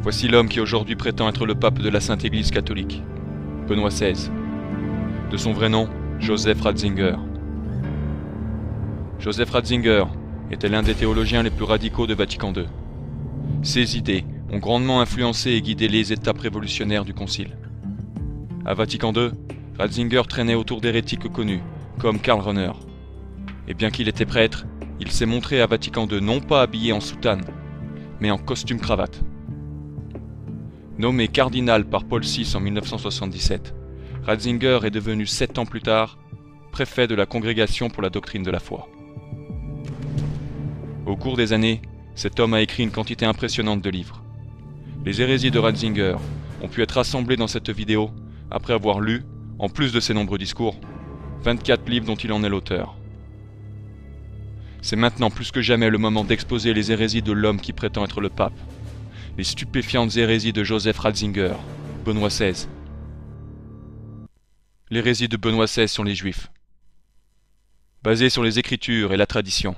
Voici l'homme qui aujourd'hui prétend être le pape de la Sainte Église catholique, Benoît XVI. De son vrai nom, Joseph Ratzinger. Joseph Ratzinger était l'un des théologiens les plus radicaux de Vatican II. Ses idées ont grandement influencé et guidé les étapes révolutionnaires du Concile. À Vatican II, Ratzinger traînait autour d'hérétiques connus, comme Karl Rahner. Et bien qu'il était prêtre, il s'est montré à Vatican II non pas habillé en soutane, mais en costume-cravate. Nommé cardinal par Paul VI en 1977, Ratzinger est devenu 7 ans plus tard préfet de la Congrégation pour la doctrine de la foi. Au cours des années, cet homme a écrit une quantité impressionnante de livres. Les hérésies de Ratzinger ont pu être rassemblées dans cette vidéo après avoir lu, en plus de ses nombreux discours, 24 livres dont il en est l'auteur. C'est maintenant plus que jamais le moment d'exposer les hérésies de l'homme qui prétend être le pape. Les stupéfiantes hérésies de Joseph Ratzinger, Benoît XVI. L'hérésie de Benoît XVI sur les Juifs. Basée sur les Écritures et la tradition,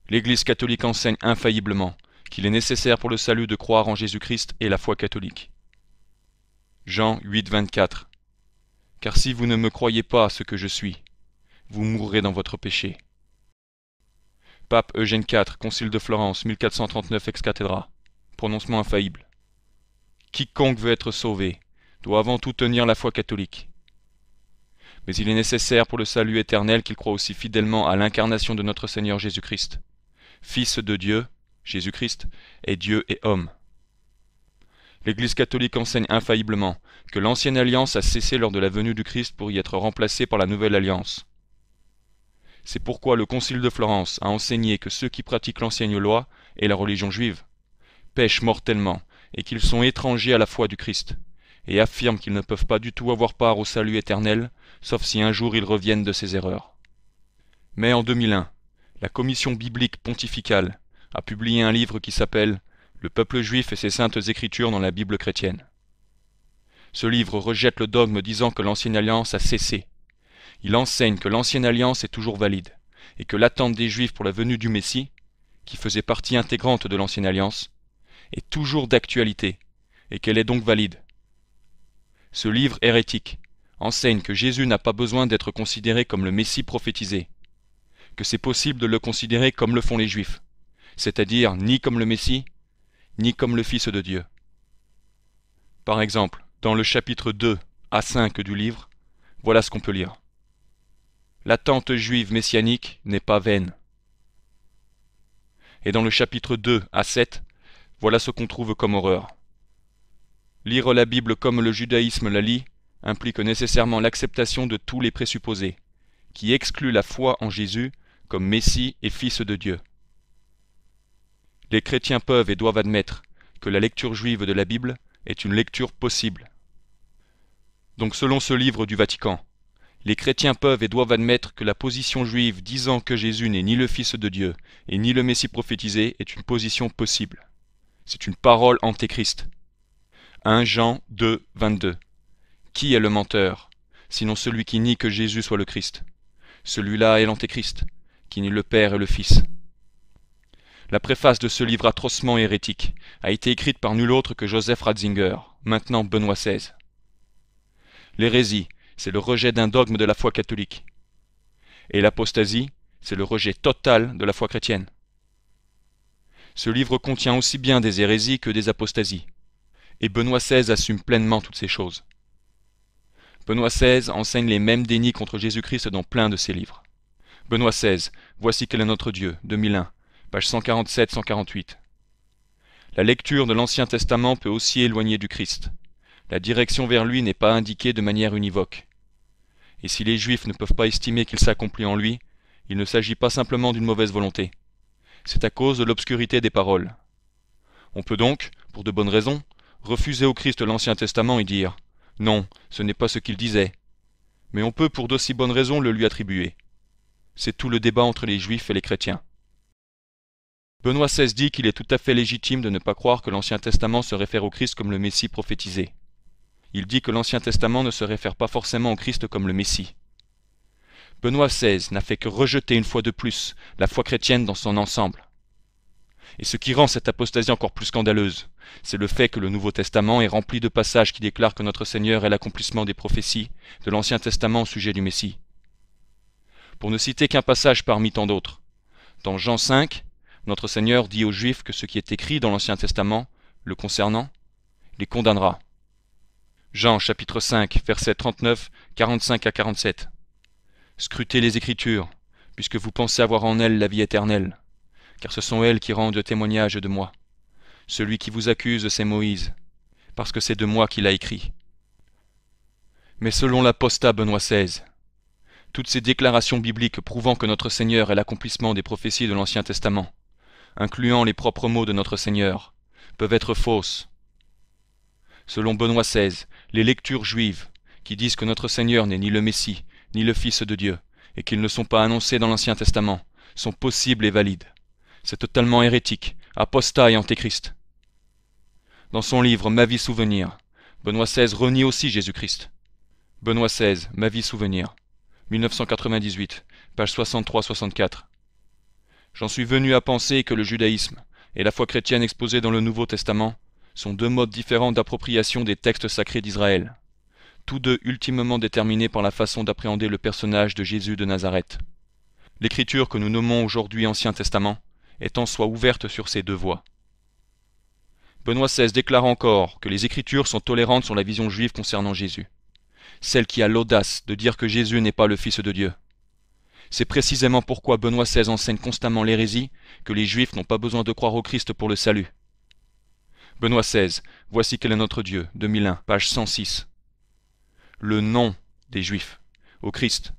l'Église catholique enseigne infailliblement qu'il est nécessaire pour le salut de croire en Jésus-Christ et la foi catholique. Jean 8, 24. Car si vous ne me croyez pas ce que je suis, vous mourrez dans votre péché. Pape Eugène IV, Concile de Florence, 1439 ex cathedra. Prononcement infaillible. Quiconque veut être sauvé doit avant tout tenir la foi catholique. Mais il est nécessaire pour le salut éternel qu'il croit aussi fidèlement à l'incarnation de notre Seigneur Jésus-Christ. Fils de Dieu, Jésus-Christ, est Dieu et homme. L'Église catholique enseigne infailliblement que l'ancienne alliance a cessé lors de la venue du Christ pour y être remplacée par la nouvelle alliance. C'est pourquoi le Concile de Florence a enseigné que ceux qui pratiquent l'ancienne loi et la religion juive pêchent mortellement et qu'ils sont étrangers à la foi du Christ, et affirment qu'ils ne peuvent pas du tout avoir part au salut éternel, sauf si un jour ils reviennent de ces erreurs. Mais en 2001, la Commission biblique pontificale a publié un livre qui s'appelle « Le peuple juif et ses saintes écritures dans la Bible chrétienne ». Ce livre rejette le dogme disant que l'ancienne alliance a cessé. Il enseigne que l'ancienne alliance est toujours valide, et que l'attente des Juifs pour la venue du Messie, qui faisait partie intégrante de l'ancienne alliance, est toujours d'actualité, et qu'elle est donc valide. Ce livre hérétique enseigne que Jésus n'a pas besoin d'être considéré comme le Messie prophétisé, que c'est possible de le considérer comme le font les Juifs, c'est-à-dire ni comme le Messie, ni comme le Fils de Dieu. Par exemple, dans le chapitre 2 à 5 du livre, voilà ce qu'on peut lire. L'attente juive messianique n'est pas vaine. Et dans le chapitre 2 à 7, voilà ce qu'on trouve comme horreur. Lire la Bible comme le judaïsme la lit implique nécessairement l'acceptation de tous les présupposés, qui excluent la foi en Jésus comme Messie et Fils de Dieu. Les chrétiens peuvent et doivent admettre que la lecture juive de la Bible est une lecture possible. Donc selon ce livre du Vatican, les chrétiens peuvent et doivent admettre que la position juive disant que Jésus n'est ni le Fils de Dieu et ni le Messie prophétisé est une position possible. C'est une parole antéchrist. 1 Jean 2, 22. Qui est le menteur, sinon celui qui nie que Jésus soit le Christ? Celui-là est l'antéchrist, qui nie le Père et le Fils. La préface de ce livre atrocement hérétique a été écrite par nul autre que Joseph Ratzinger, maintenant Benoît XVI. L'hérésie, c'est le rejet d'un dogme de la foi catholique. Et l'apostasie, c'est le rejet total de la foi chrétienne. Ce livre contient aussi bien des hérésies que des apostasies. Et Benoît XVI assume pleinement toutes ces choses. Benoît XVI enseigne les mêmes dénis contre Jésus-Christ dans plein de ses livres. Benoît XVI, Voici quel est notre Dieu, 2001, page 147-148. La lecture de l'Ancien Testament peut aussi éloigner du Christ. La direction vers lui n'est pas indiquée de manière univoque. Et si les Juifs ne peuvent pas estimer qu'il s'accomplit en lui, il ne s'agit pas simplement d'une mauvaise volonté. C'est à cause de l'obscurité des paroles. On peut donc, pour de bonnes raisons, refuser au Christ l'Ancien Testament et dire « Non, ce n'est pas ce qu'il disait ». Mais on peut pour d'aussi bonnes raisons le lui attribuer. C'est tout le débat entre les Juifs et les chrétiens. Benoît XVI dit qu'il est tout à fait légitime de ne pas croire que l'Ancien Testament se réfère au Christ comme le Messie prophétisé. Il dit que l'Ancien Testament ne se réfère pas forcément au Christ comme le Messie. Benoît XVI n'a fait que rejeter une fois de plus la foi chrétienne dans son ensemble. Et ce qui rend cette apostasie encore plus scandaleuse, c'est le fait que le Nouveau Testament est rempli de passages qui déclarent que notre Seigneur est l'accomplissement des prophéties de l'Ancien Testament au sujet du Messie. Pour ne citer qu'un passage parmi tant d'autres, dans Jean 5, notre Seigneur dit aux Juifs que ce qui est écrit dans l'Ancien Testament, le concernant, les condamnera. Jean chapitre 5, versets 39, 45 à 47. Scrutez les Écritures, puisque vous pensez avoir en elles la vie éternelle, car ce sont elles qui rendent témoignage de moi. Celui qui vous accuse, c'est Moïse, parce que c'est de moi qu'il a écrit. Mais selon l'apostat Benoît XVI, toutes ces déclarations bibliques prouvant que notre Seigneur est l'accomplissement des prophéties de l'Ancien Testament, incluant les propres mots de notre Seigneur, peuvent être fausses. Selon Benoît XVI, les lectures juives, qui disent que notre Seigneur n'est ni le Messie, ni le Fils de Dieu, et qu'ils ne sont pas annoncés dans l'Ancien Testament, sont possibles et valides. C'est totalement hérétique, apostat et antéchrist. Dans son livre Ma vie souvenir, Benoît XVI renie aussi Jésus-Christ. Benoît XVI, Ma vie souvenir, 1998, page 63-64. J'en suis venu à penser que le judaïsme et la foi chrétienne exposée dans le Nouveau Testament sont deux modes différents d'appropriation des textes sacrés d'Israël, tous deux ultimement déterminés par la façon d'appréhender le personnage de Jésus de Nazareth. L'écriture que nous nommons aujourd'hui Ancien Testament est en soi ouverte sur ces deux voies. Benoît XVI déclare encore que les Écritures sont tolérantes sur la vision juive concernant Jésus, celle qui a l'audace de dire que Jésus n'est pas le Fils de Dieu. C'est précisément pourquoi Benoît XVI enseigne constamment l'hérésie que les Juifs n'ont pas besoin de croire au Christ pour le salut. Benoît XVI, Voici quel est notre Dieu, 2001, page 106. Le nom des Juifs au Christ,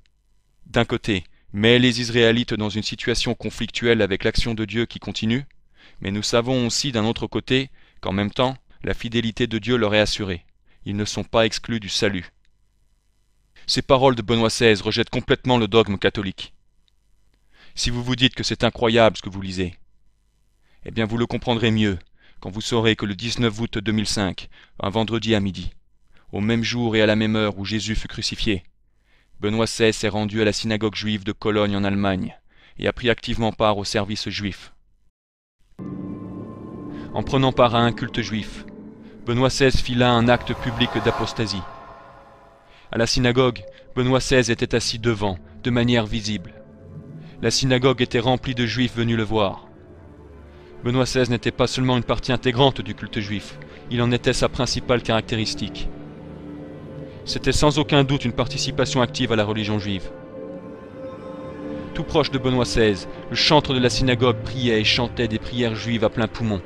d'un côté, met les Israélites dans une situation conflictuelle avec l'action de Dieu qui continue, mais nous savons aussi d'un autre côté qu'en même temps, la fidélité de Dieu leur est assurée. Ils ne sont pas exclus du salut. Ces paroles de Benoît XVI rejettent complètement le dogme catholique. Si vous vous dites que c'est incroyable ce que vous lisez, eh bien vous le comprendrez mieux quand vous saurez que le 19 août 2005, un vendredi à midi, au même jour et à la même heure où Jésus fut crucifié, Benoît XVI s'est rendu à la synagogue juive de Cologne en Allemagne et a pris activement part au service juif. En prenant part à un culte juif, Benoît XVI fit là un acte public d'apostasie. À la synagogue, Benoît XVI était assis devant, de manière visible. La synagogue était remplie de juifs venus le voir. Benoît XVI n'était pas seulement une partie intégrante du culte juif, il en était sa principale caractéristique. C'était sans aucun doute une participation active à la religion juive. Tout proche de Benoît XVI, le chantre de la synagogue priait et chantait des prières juives à plein poumon.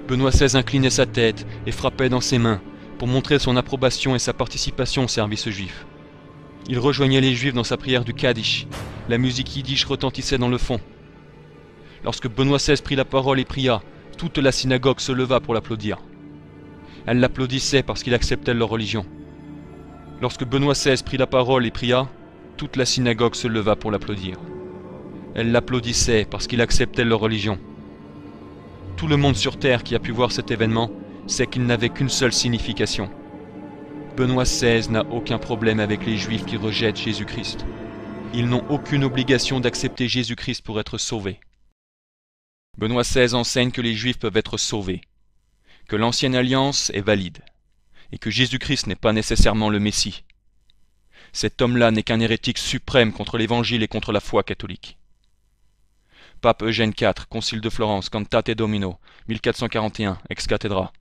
Benoît XVI inclinait sa tête et frappait dans ses mains pour montrer son approbation et sa participation au service juif. Il rejoignait les Juifs dans sa prière du Kaddish. La musique yiddish retentissait dans le fond. Lorsque Benoît XVI prit la parole et pria, toute la synagogue se leva pour l'applaudir. Elle l'applaudissait parce qu'il acceptait leur religion. Lorsque Benoît XVI prit la parole et pria, toute la synagogue se leva pour l'applaudir. Elle l'applaudissait parce qu'il acceptait leur religion. Tout le monde sur terre qui a pu voir cet événement sait qu'il n'avait qu'une seule signification. Benoît XVI n'a aucun problème avec les Juifs qui rejettent Jésus-Christ. Ils n'ont aucune obligation d'accepter Jésus-Christ pour être sauvés. Benoît XVI enseigne que les Juifs peuvent être sauvés, que l'ancienne alliance est valide, et que Jésus-Christ n'est pas nécessairement le Messie. Cet homme-là n'est qu'un hérétique suprême contre l'Évangile et contre la foi catholique. Pape Eugène IV, Concile de Florence, Cantate Domino, 1441, ex cathedra.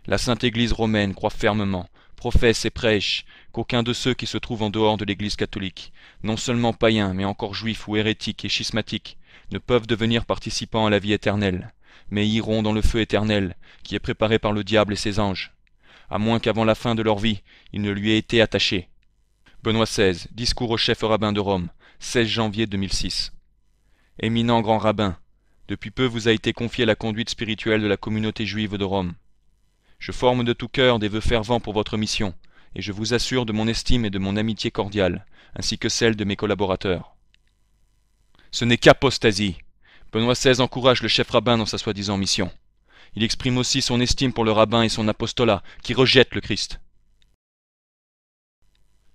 La Sainte Église romaine croit fermement, professe et prêche qu'aucun de ceux qui se trouvent en dehors de l'Église catholique, non seulement païens mais encore juifs ou hérétiques et schismatiques, ne peuvent devenir participants à la vie éternelle, mais iront dans le feu éternel qui est préparé par le diable et ses anges, à moins qu'avant la fin de leur vie, il ne lui ait été attaché. Benoît XVI, discours au chef rabbin de Rome, 16 janvier 2006. Éminent grand rabbin, depuis peu vous a été confiée la conduite spirituelle de la communauté juive de Rome. Je forme de tout cœur des vœux fervents pour votre mission, et je vous assure de mon estime et de mon amitié cordiale, ainsi que celle de mes collaborateurs. Ce n'est qu'apostasie. Benoît XVI encourage le chef rabbin dans sa soi-disant mission. Il exprime aussi son estime pour le rabbin et son apostolat, qui rejettent le Christ.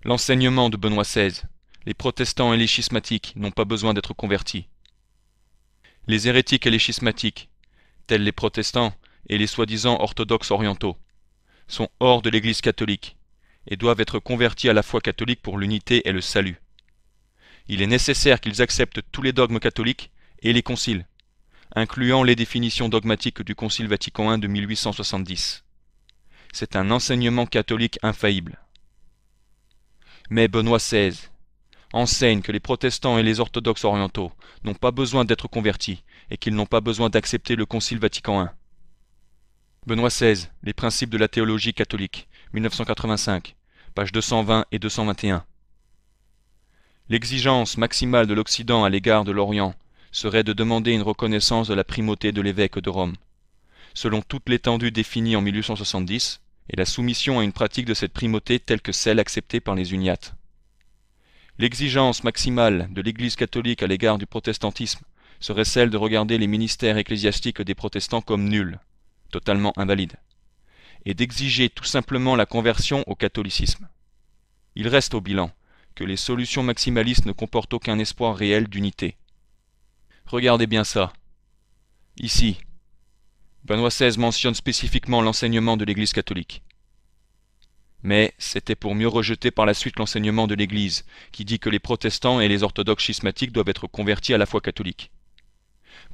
L'enseignement de Benoît XVI, Les protestants et les schismatiques n'ont pas besoin d'être convertis. Les hérétiques et les schismatiques, tels les protestants et les soi-disant orthodoxes orientaux, sont hors de l'Église catholique et doivent être convertis à la foi catholique pour l'unité et le salut. Il est nécessaire qu'ils acceptent tous les dogmes catholiques et les conciles, incluant les définitions dogmatiques du Concile Vatican I de 1870. C'est un enseignement catholique infaillible. Mais Benoît XVI enseigne que les protestants et les orthodoxes orientaux n'ont pas besoin d'être convertis et qu'ils n'ont pas besoin d'accepter le Concile Vatican I. Benoît XVI, Les principes de la théologie catholique, 1985, pages 220 et 221. L'exigence maximale de l'Occident à l'égard de l'Orient serait de demander une reconnaissance de la primauté de l'évêque de Rome, selon toute l'étendue définie en 1870, et la soumission à une pratique de cette primauté telle que celle acceptée par les uniates. L'exigence maximale de l'Église catholique à l'égard du protestantisme serait celle de regarder les ministères ecclésiastiques des protestants comme nuls, totalement invalides, et d'exiger tout simplement la conversion au catholicisme. Il reste au bilan que les solutions maximalistes ne comportent aucun espoir réel d'unité. Regardez bien ça. Ici, Benoît XVI mentionne spécifiquement l'enseignement de l'Église catholique. Mais c'était pour mieux rejeter par la suite l'enseignement de l'Église, qui dit que les protestants et les orthodoxes schismatiques doivent être convertis à la foi catholique.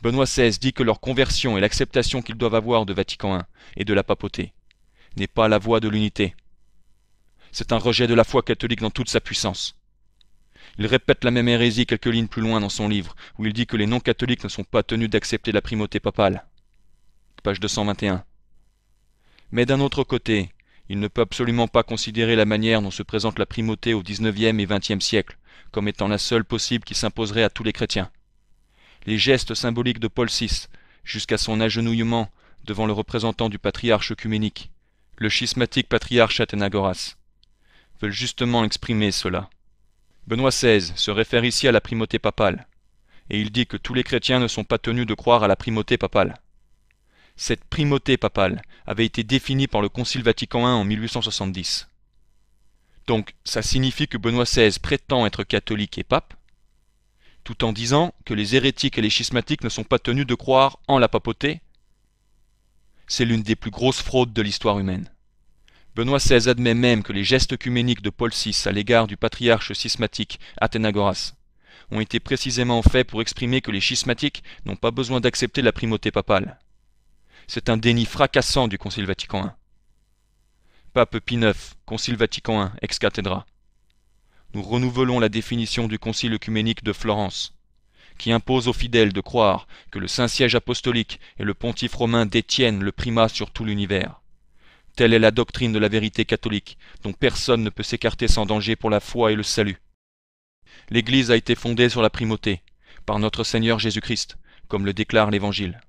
Benoît XVI dit que leur conversion et l'acceptation qu'ils doivent avoir de Vatican I et de la papauté n'est pas la voie de l'unité. C'est un rejet de la foi catholique dans toute sa puissance. Il répète la même hérésie quelques lignes plus loin dans son livre, où il dit que les non-catholiques ne sont pas tenus d'accepter la primauté papale. Page 221. Mais d'un autre côté, il ne peut absolument pas considérer la manière dont se présente la primauté au XIXe et XXe siècle comme étant la seule possible qui s'imposerait à tous les chrétiens. Les gestes symboliques de Paul VI, jusqu'à son agenouillement devant le représentant du patriarche œcuménique, le schismatique patriarche Athénagoras, veulent justement exprimer cela. Benoît XVI se réfère ici à la primauté papale, et il dit que tous les chrétiens ne sont pas tenus de croire à la primauté papale. Cette primauté papale avait été définie par le Concile Vatican I en 1870. Donc ça signifie que Benoît XVI prétend être catholique et pape, tout en disant que les hérétiques et les schismatiques ne sont pas tenus de croire en la papauté. C'est l'une des plus grosses fraudes de l'histoire humaine. Benoît XVI admet même que les gestes œcuméniques de Paul VI à l'égard du patriarche schismatique Athénagoras ont été précisément faits pour exprimer que les schismatiques n'ont pas besoin d'accepter la primauté papale. C'est un déni fracassant du Concile Vatican I. Pape Pie IX, Concile Vatican I, ex cathedra. Nous renouvelons la définition du Concile œcuménique de Florence, qui impose aux fidèles de croire que le Saint-Siège apostolique et le Pontife romain détiennent le primat sur tout l'univers. Telle est la doctrine de la vérité catholique, dont personne ne peut s'écarter sans danger pour la foi et le salut. L'Église a été fondée sur la primauté, par notre Seigneur Jésus-Christ, comme le déclare l'Évangile.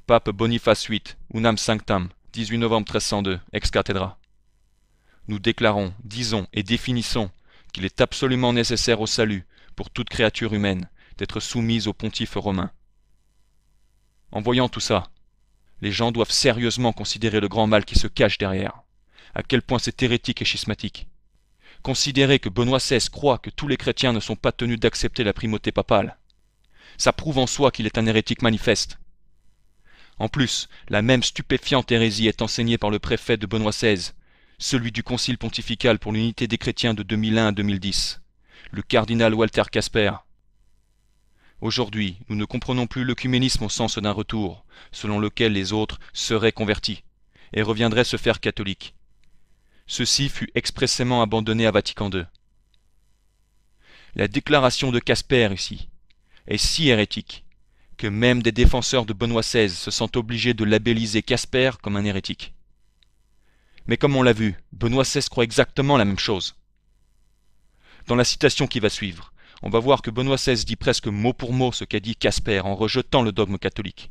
Pape Boniface VIII, Unam Sanctam, 18 novembre 1302, ex cathedra. Nous déclarons, disons et définissons qu'il est absolument nécessaire au salut, pour toute créature humaine, d'être soumise au pontife romain. En voyant tout ça, les gens doivent sérieusement considérer le grand mal qui se cache derrière, à quel point c'est hérétique et schismatique. Considérer que Benoît XVI croit que tous les chrétiens ne sont pas tenus d'accepter la primauté papale, ça prouve en soi qu'il est un hérétique manifeste. En plus, la même stupéfiante hérésie est enseignée par le préfet de Benoît XVI, celui du Concile pontifical pour l'unité des chrétiens de 2001 à 2010, le cardinal Walter Casper. Aujourd'hui, nous ne comprenons plus l'œcuménisme au sens d'un retour, selon lequel les autres seraient convertis, et reviendraient se faire catholiques. Ceci fut expressément abandonné à Vatican II. La déclaration de Casper ici est si hérétique que même des défenseurs de Benoît XVI se sentent obligés de labelliser Casper comme un hérétique. Mais comme on l'a vu, Benoît XVI croit exactement la même chose. Dans la citation qui va suivre, on va voir que Benoît XVI dit presque mot pour mot ce qu'a dit Casper en rejetant le dogme catholique.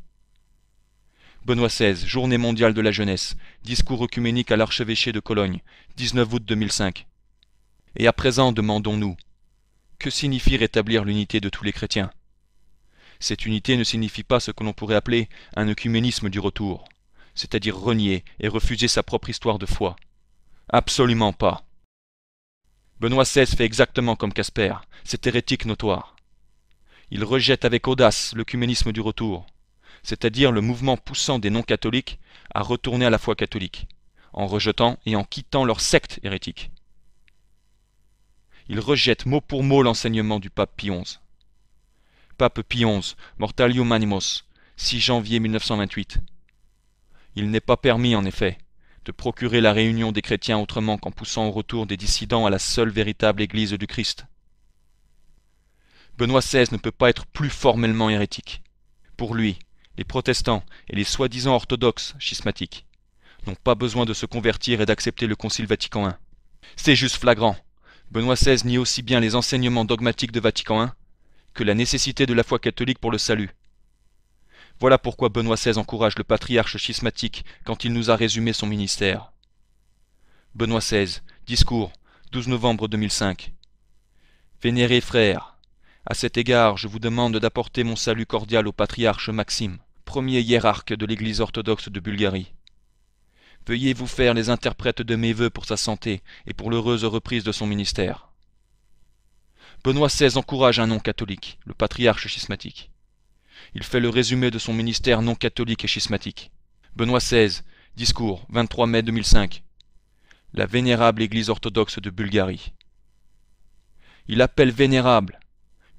Benoît XVI, Journée mondiale de la jeunesse, discours œcuménique à l'archevêché de Cologne, 19 août 2005. Et à présent demandons-nous, que signifie rétablir l'unité de tous les chrétiens ? Cette unité ne signifie pas ce que l'on pourrait appeler un œcuménisme du retour, c'est-à-dire renier et refuser sa propre histoire de foi. Absolument pas. Benoît XVI fait exactement comme Casper, cet hérétique notoire. Il rejette avec audace l'œcuménisme du retour, c'est-à-dire le mouvement poussant des non-catholiques à retourner à la foi catholique, en rejetant et en quittant leur secte hérétique. Il rejette mot pour mot l'enseignement du pape Pie XI. Pape Pie XI, Mortalium Animos, 6 janvier 1928. Il n'est pas permis, en effet, de procurer la réunion des chrétiens autrement qu'en poussant au retour des dissidents à la seule véritable Église du Christ. Benoît XVI ne peut pas être plus formellement hérétique. Pour lui, les protestants et les soi-disant orthodoxes schismatiques n'ont pas besoin de se convertir et d'accepter le Concile Vatican I. C'est juste flagrant. Benoît XVI nie aussi bien les enseignements dogmatiques de Vatican I que la nécessité de la foi catholique pour le salut. Voilà pourquoi Benoît XVI encourage le patriarche schismatique quand il nous a résumé son ministère. Benoît XVI, discours, 12 novembre 2005. Vénérés frères, à cet égard je vous demande d'apporter mon salut cordial au patriarche Maxime, premier hiérarque de l'Église orthodoxe de Bulgarie. Veuillez vous faire les interprètes de mes vœux pour sa santé et pour l'heureuse reprise de son ministère. Benoît XVI encourage un non-catholique, le patriarche schismatique. Il fait le résumé de son ministère non-catholique et schismatique. Benoît XVI, discours, 23 mai 2005. La vénérable Église orthodoxe de Bulgarie. Il appelle vénérable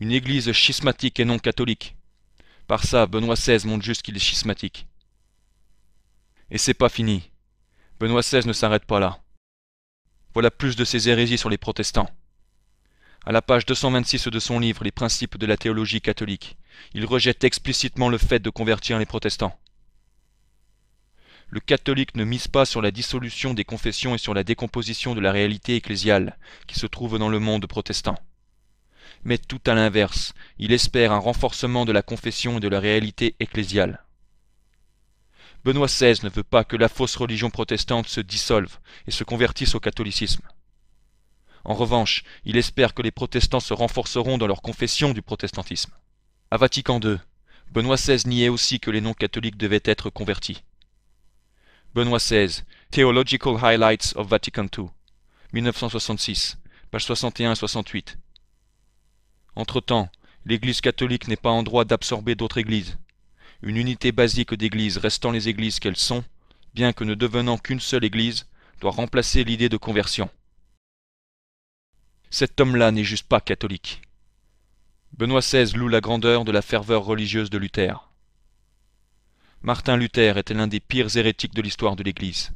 une église schismatique et non catholique. Par ça, Benoît XVI montre juste qu'il est schismatique. Et c'est pas fini. Benoît XVI ne s'arrête pas là. Voilà plus de ses hérésies sur les protestants. À la page 226 de son livre Les principes de la théologie catholique, il rejette explicitement le fait de convertir les protestants. Le catholique ne mise pas sur la dissolution des confessions et sur la décomposition de la réalité ecclésiale qui se trouve dans le monde protestant. Mais tout à l'inverse, il espère un renforcement de la confession et de la réalité ecclésiale. Benoît XVI ne veut pas que la fausse religion protestante se dissolve et se convertisse au catholicisme. En revanche, il espère que les protestants se renforceront dans leur confession du protestantisme. À Vatican II, Benoît XVI niait aussi que les non-catholiques devaient être convertis. Benoît XVI, Theological Highlights of Vatican II, 1966, pages 61 et 68. Entre-temps, l'Église catholique n'est pas en droit d'absorber d'autres églises. Une unité basique d'églises restant les églises qu'elles sont, bien que ne devenant qu'une seule église, doit remplacer l'idée de conversion. Cet homme-là n'est juste pas catholique. Benoît XVI loue la grandeur de la ferveur religieuse de Luther. Martin Luther était l'un des pires hérétiques de l'histoire de l'Église.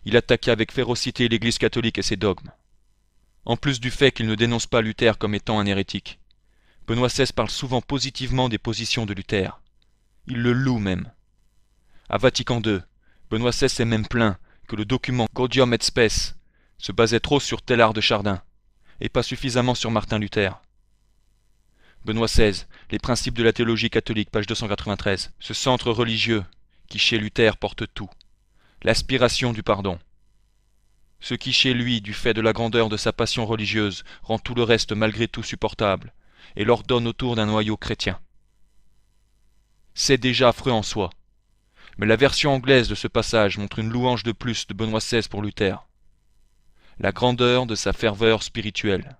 Il attaqua avec férocité l'Église catholique et ses dogmes. En plus du fait qu'il ne dénonce pas Luther comme étant un hérétique, Benoît XVI parle souvent positivement des positions de Luther. Il le loue même. À Vatican II, Benoît XVI s'est même plaint que le document Gaudium et Spes se basait trop sur Teilhard de Chardin, et pas suffisamment sur Martin Luther. Benoît XVI, Les principes de la théologie catholique, page 293. Ce centre religieux, qui chez Luther porte tout. L'aspiration du pardon. Ce qui chez lui, du fait de la grandeur de sa passion religieuse, rend tout le reste malgré tout supportable, et l'ordonne autour d'un noyau chrétien. C'est déjà affreux en soi. Mais la version anglaise de ce passage montre une louange de plus de Benoît XVI pour Luther. La grandeur de sa ferveur spirituelle.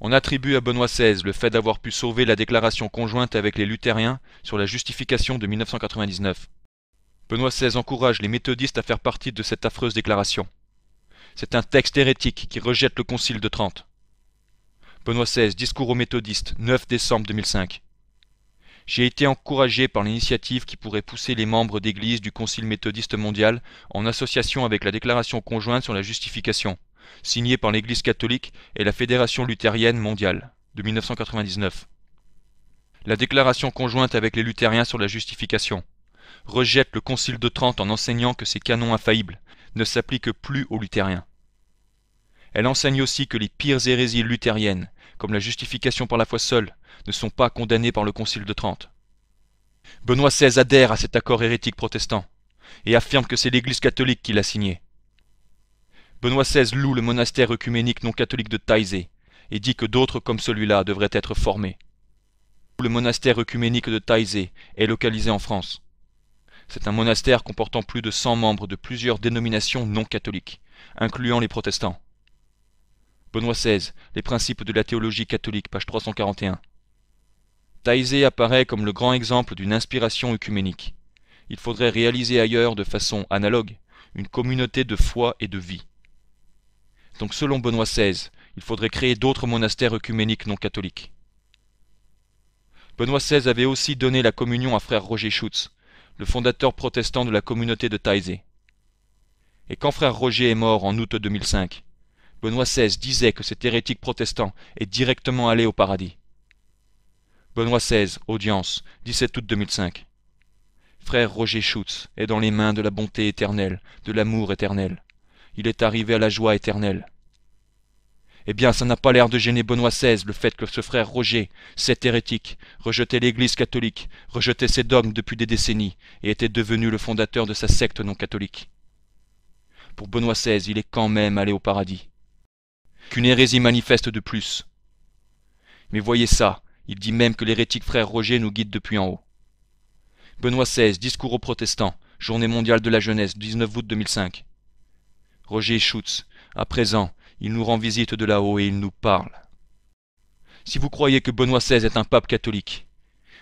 On attribue à Benoît XVI le fait d'avoir pu sauver la déclaration conjointe avec les luthériens sur la justification de 1999. Benoît XVI encourage les méthodistes à faire partie de cette affreuse déclaration. C'est un texte hérétique qui rejette le Concile de Trente. Benoît XVI, discours aux méthodistes, 9 décembre 2005. J'ai été encouragé par l'initiative qui pourrait pousser les membres d'Église du Concile méthodiste mondial en association avec la déclaration conjointe sur la justification, signée par l'Église catholique et la Fédération luthérienne mondiale, de 1999. La déclaration conjointe avec les luthériens sur la justification rejette le Concile de Trente en enseignant que ces canons infaillibles ne s'appliquent plus aux luthériens. Elle enseigne aussi que les pires hérésies luthériennes, comme la justification par la foi seule, ne sont pas condamnées par le Concile de Trente. Benoît XVI adhère à cet accord hérétique protestant et affirme que c'est l'Église catholique qui l'a signé. Benoît XVI loue le monastère œcuménique non catholique de Taizé et dit que d'autres comme celui-là devraient être formés. Le monastère œcuménique de Taizé est localisé en France. C'est un monastère comportant plus de 100 membres de plusieurs dénominations non catholiques, incluant les protestants. Benoît XVI, Les principes de la théologie catholique, page 341. Taizé apparaît comme le grand exemple d'une inspiration œcuménique. Il faudrait réaliser ailleurs, de façon analogue, une communauté de foi et de vie. Donc selon Benoît XVI, il faudrait créer d'autres monastères œcuméniques non catholiques. Benoît XVI avait aussi donné la communion à frère Roger Schutz, le fondateur protestant de la communauté de Taizé. Et quand frère Roger est mort en août 2005, Benoît XVI disait que cet hérétique protestant est directement allé au paradis. Benoît XVI, audience, 17 août 2005. Frère Roger Schutz est dans les mains de la bonté éternelle, de l'amour éternel. Il est arrivé à la joie éternelle. Eh bien, ça n'a pas l'air de gêner Benoît XVI, le fait que ce frère Roger, cet hérétique, rejetait l'Église catholique, rejetait ses dogmes depuis des décennies, et était devenu le fondateur de sa secte non catholique. Pour Benoît XVI, il est quand même allé au paradis. Qu'une hérésie manifeste de plus. Mais voyez ça, il dit même que l'hérétique frère Roger nous guide depuis en haut. Benoît XVI, discours aux protestants, Journée mondiale de la jeunesse, 19 août 2005. Roger Schutz, à présent, il nous rend visite de là-haut et il nous parle. Si vous croyez que Benoît XVI est un pape catholique,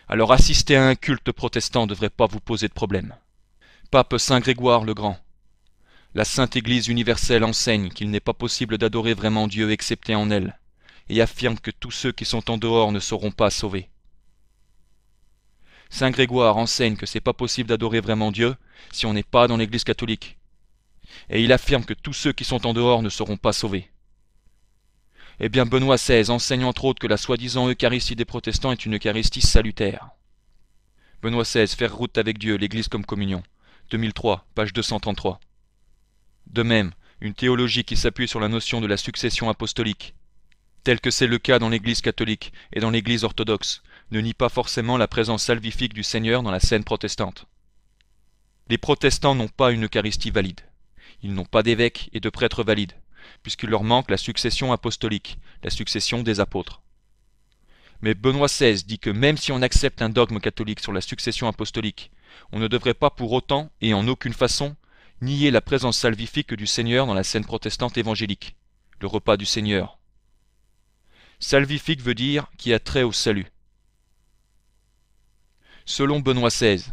alors assister à un culte protestant ne devrait pas vous poser de problème. Pape Saint Grégoire le Grand. La Sainte Église universelle enseigne qu'il n'est pas possible d'adorer vraiment Dieu excepté en elle, et affirme que tous ceux qui sont en dehors ne seront pas sauvés. Saint Grégoire enseigne que c'est pas possible d'adorer vraiment Dieu si on n'est pas dans l'Église catholique. Et il affirme que tous ceux qui sont en dehors ne seront pas sauvés. Eh bien Benoît XVI enseigne entre autres que la soi-disant Eucharistie des protestants est une Eucharistie salutaire. Benoît XVI, Faire route avec Dieu, l'Église comme communion, 2003, page 233. De même, une théologie qui s'appuie sur la notion de la succession apostolique, tel que c'est le cas dans l'Église catholique et dans l'Église orthodoxe, ne nie pas forcément la présence salvifique du Seigneur dans la scène protestante. Les protestants n'ont pas une Eucharistie valide. Ils n'ont pas d'évêques et de prêtres valides, puisqu'il leur manque la succession apostolique, la succession des apôtres. Mais Benoît XVI dit que même si on accepte un dogme catholique sur la succession apostolique, on ne devrait pas pour autant, et en aucune façon, nier la présence salvifique du Seigneur dans la scène protestante évangélique, le repas du Seigneur. Salvifique veut dire qui a trait au salut. Selon Benoît XVI,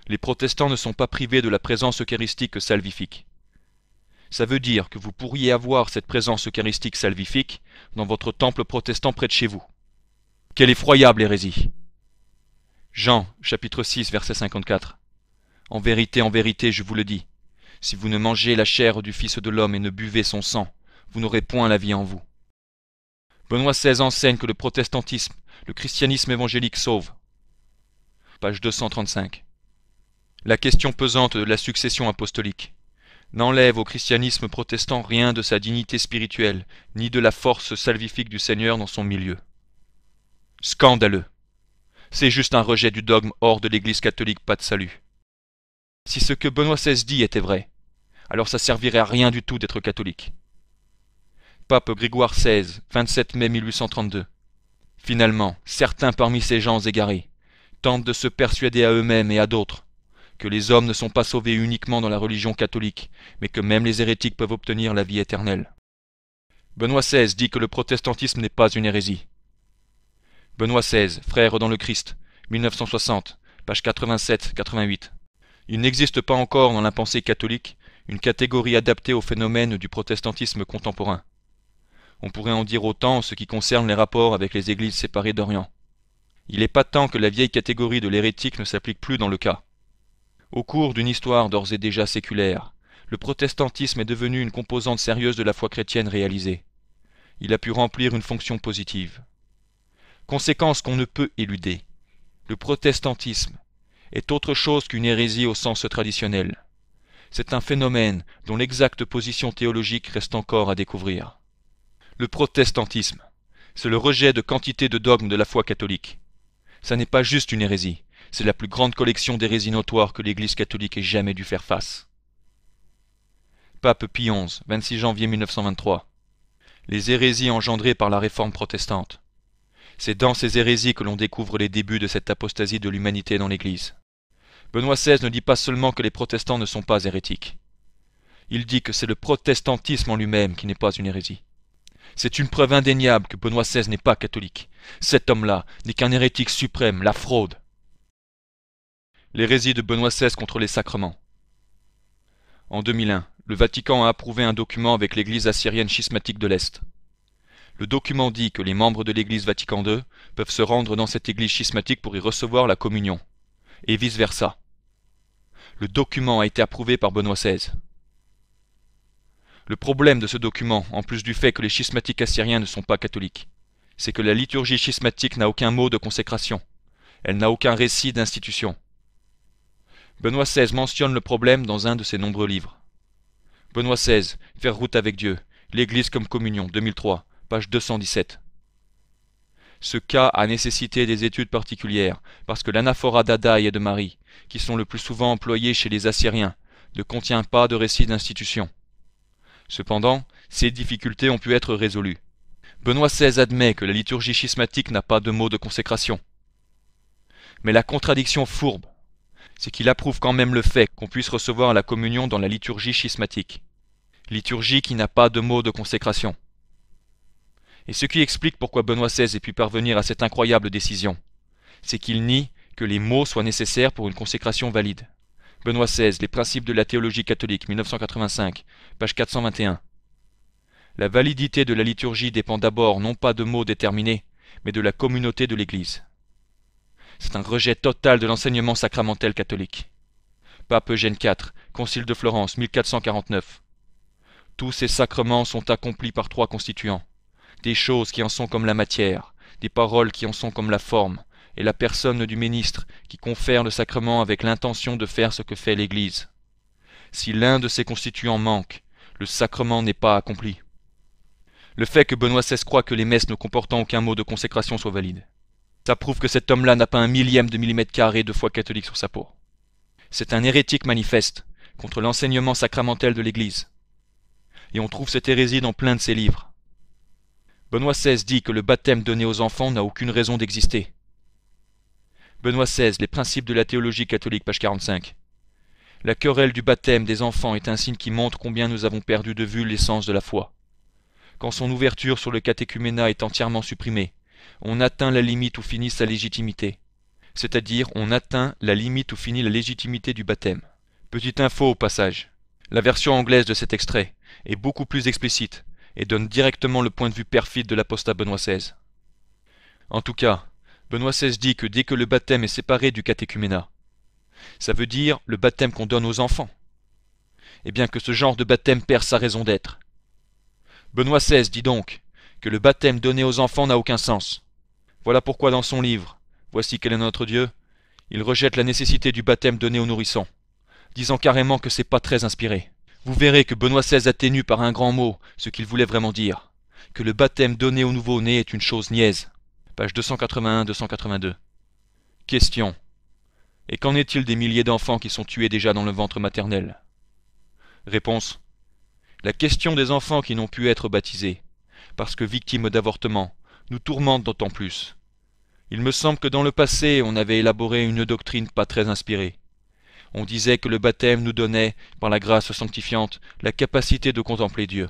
les protestants ne sont pas privés de la présence eucharistique salvifique. Ça veut dire que vous pourriez avoir cette présence eucharistique salvifique dans votre temple protestant près de chez vous. Quelle effroyable hérésie! Jean, chapitre 6, verset 54. En vérité, je vous le dis, si vous ne mangez la chair du Fils de l'homme et ne buvez son sang, vous n'aurez point la vie en vous. Benoît XVI enseigne que le protestantisme, le christianisme évangélique sauve. Page 235. La question pesante de la succession apostolique n'enlève au christianisme protestant rien de sa dignité spirituelle, ni de la force salvifique du Seigneur dans son milieu. Scandaleux! C'est juste un rejet du dogme hors de l'Église catholique, pas de salut. Si ce que Benoît XVI dit était vrai, alors ça servirait à rien du tout d'être catholique. Pape Grégoire XVI, 27 mai 1832. Finalement, certains parmi ces gens égarés tentent de se persuader à eux-mêmes et à d'autres que les hommes ne sont pas sauvés uniquement dans la religion catholique, mais que même les hérétiques peuvent obtenir la vie éternelle. Benoît XVI dit que le protestantisme n'est pas une hérésie. Benoît XVI, Frère dans le Christ, 1960, page 87-88. Il n'existe pas encore dans la pensée catholique une catégorie adaptée au phénomène du protestantisme contemporain. On pourrait en dire autant en ce qui concerne les rapports avec les églises séparées d'Orient. Il est patent que la vieille catégorie de l'hérétique ne s'applique plus dans le cas. Au cours d'une histoire d'ores et déjà séculaire, le protestantisme est devenu une composante sérieuse de la foi chrétienne réalisée. Il a pu remplir une fonction positive. Conséquence qu'on ne peut éluder. Le protestantisme est autre chose qu'une hérésie au sens traditionnel. C'est un phénomène dont l'exacte position théologique reste encore à découvrir. Le protestantisme, c'est le rejet de quantité de dogmes de la foi catholique. Ça n'est pas juste une hérésie, c'est la plus grande collection d'hérésies notoires que l'Église catholique ait jamais dû faire face. Pape Pie XI, 26 janvier 1923. Les hérésies engendrées par la réforme protestante. C'est dans ces hérésies que l'on découvre les débuts de cette apostasie de l'humanité dans l'Église. Benoît XVI ne dit pas seulement que les protestants ne sont pas hérétiques. Il dit que c'est le protestantisme en lui-même qui n'est pas une hérésie. C'est une preuve indéniable que Benoît XVI n'est pas catholique. Cet homme-là n'est qu'un hérétique suprême, la fraude. L'hérésie de Benoît XVI contre les sacrements. En 2001, le Vatican a approuvé un document avec l'Église assyrienne schismatique de l'Est. Le document dit que les membres de l'Église Vatican II peuvent se rendre dans cette Église schismatique pour y recevoir la communion, et vice-versa. Le document a été approuvé par Benoît XVI. Le problème de ce document, en plus du fait que les schismatiques assyriens ne sont pas catholiques, c'est que la liturgie schismatique n'a aucun mot de consécration. Elle n'a aucun récit d'institution. Benoît XVI mentionne le problème dans un de ses nombreux livres. Benoît XVI, Faire route avec Dieu, l'Église comme communion, 2003, page 217. Ce cas a nécessité des études particulières, parce que l'anaphora d'Adaï et de Marie, qui sont le plus souvent employés chez les Assyriens, ne contient pas de récit d'institution. Cependant, ces difficultés ont pu être résolues. Benoît XVI admet que la liturgie schismatique n'a pas de mot de consécration. Mais la contradiction fourbe, c'est qu'il approuve quand même le fait qu'on puisse recevoir la communion dans la liturgie schismatique. Liturgie qui n'a pas de mot de consécration. Et ce qui explique pourquoi Benoît XVI ait pu parvenir à cette incroyable décision, c'est qu'il nie que les mots soient nécessaires pour une consécration valide. Benoît XVI, Les principes de la théologie catholique, 1985, page 421. La validité de la liturgie dépend d'abord non pas de mots déterminés, mais de la communauté de l'Église. C'est un rejet total de l'enseignement sacramentel catholique. Pape Eugène IV, Concile de Florence, 1449. Tous ces sacrements sont accomplis par trois constituants. Des choses qui en sont comme la matière, des paroles qui en sont comme la forme, et la personne du ministre qui confère le sacrement avec l'intention de faire ce que fait l'Église. Si l'un de ces constituants manque, le sacrement n'est pas accompli. Le fait que Benoît XVI croit que les messes ne comportant aucun mot de consécration soient valides, ça prouve que cet homme-là n'a pas un millième de millimètre carré de foi catholique sur sa peau. C'est un hérétique manifeste contre l'enseignement sacramentel de l'Église. Et on trouve cette hérésie dans plein de ses livres. Benoît XVI dit que le baptême donné aux enfants n'a aucune raison d'exister. Benoît XVI, Les principes de la théologie catholique, page 45. La querelle du baptême des enfants est un signe qui montre combien nous avons perdu de vue l'essence de la foi. Quand son ouverture sur le catéchuménat est entièrement supprimée, on atteint la limite où finit sa légitimité. C'est-à-dire, on atteint la limite où finit la légitimité du baptême. Petite info au passage. La version anglaise de cet extrait est beaucoup plus explicite et donne directement le point de vue perfide de l'apostat Benoît XVI. En tout cas, Benoît XVI dit que dès que le baptême est séparé du catéchuménat, ça veut dire le baptême qu'on donne aux enfants, et bien que ce genre de baptême perd sa raison d'être. Benoît XVI dit donc que le baptême donné aux enfants n'a aucun sens. Voilà pourquoi dans son livre « Voici quel est notre Dieu », il rejette la nécessité du baptême donné aux nourrissons, disant carrément que c'est pas très inspiré. Vous verrez que Benoît XVI atténue par un grand mot ce qu'il voulait vraiment dire, que le baptême donné au nouveau-né est une chose niaise. Page 281-282. Question. Et qu'en est-il des milliers d'enfants qui sont tués déjà dans le ventre maternel? Réponse. La question des enfants qui n'ont pu être baptisés, parce que victimes d'avortement, nous tourmente d'autant plus. Il me semble que dans le passé, on avait élaboré une doctrine pas très inspirée. On disait que le baptême nous donnait, par la grâce sanctifiante, la capacité de contempler Dieu.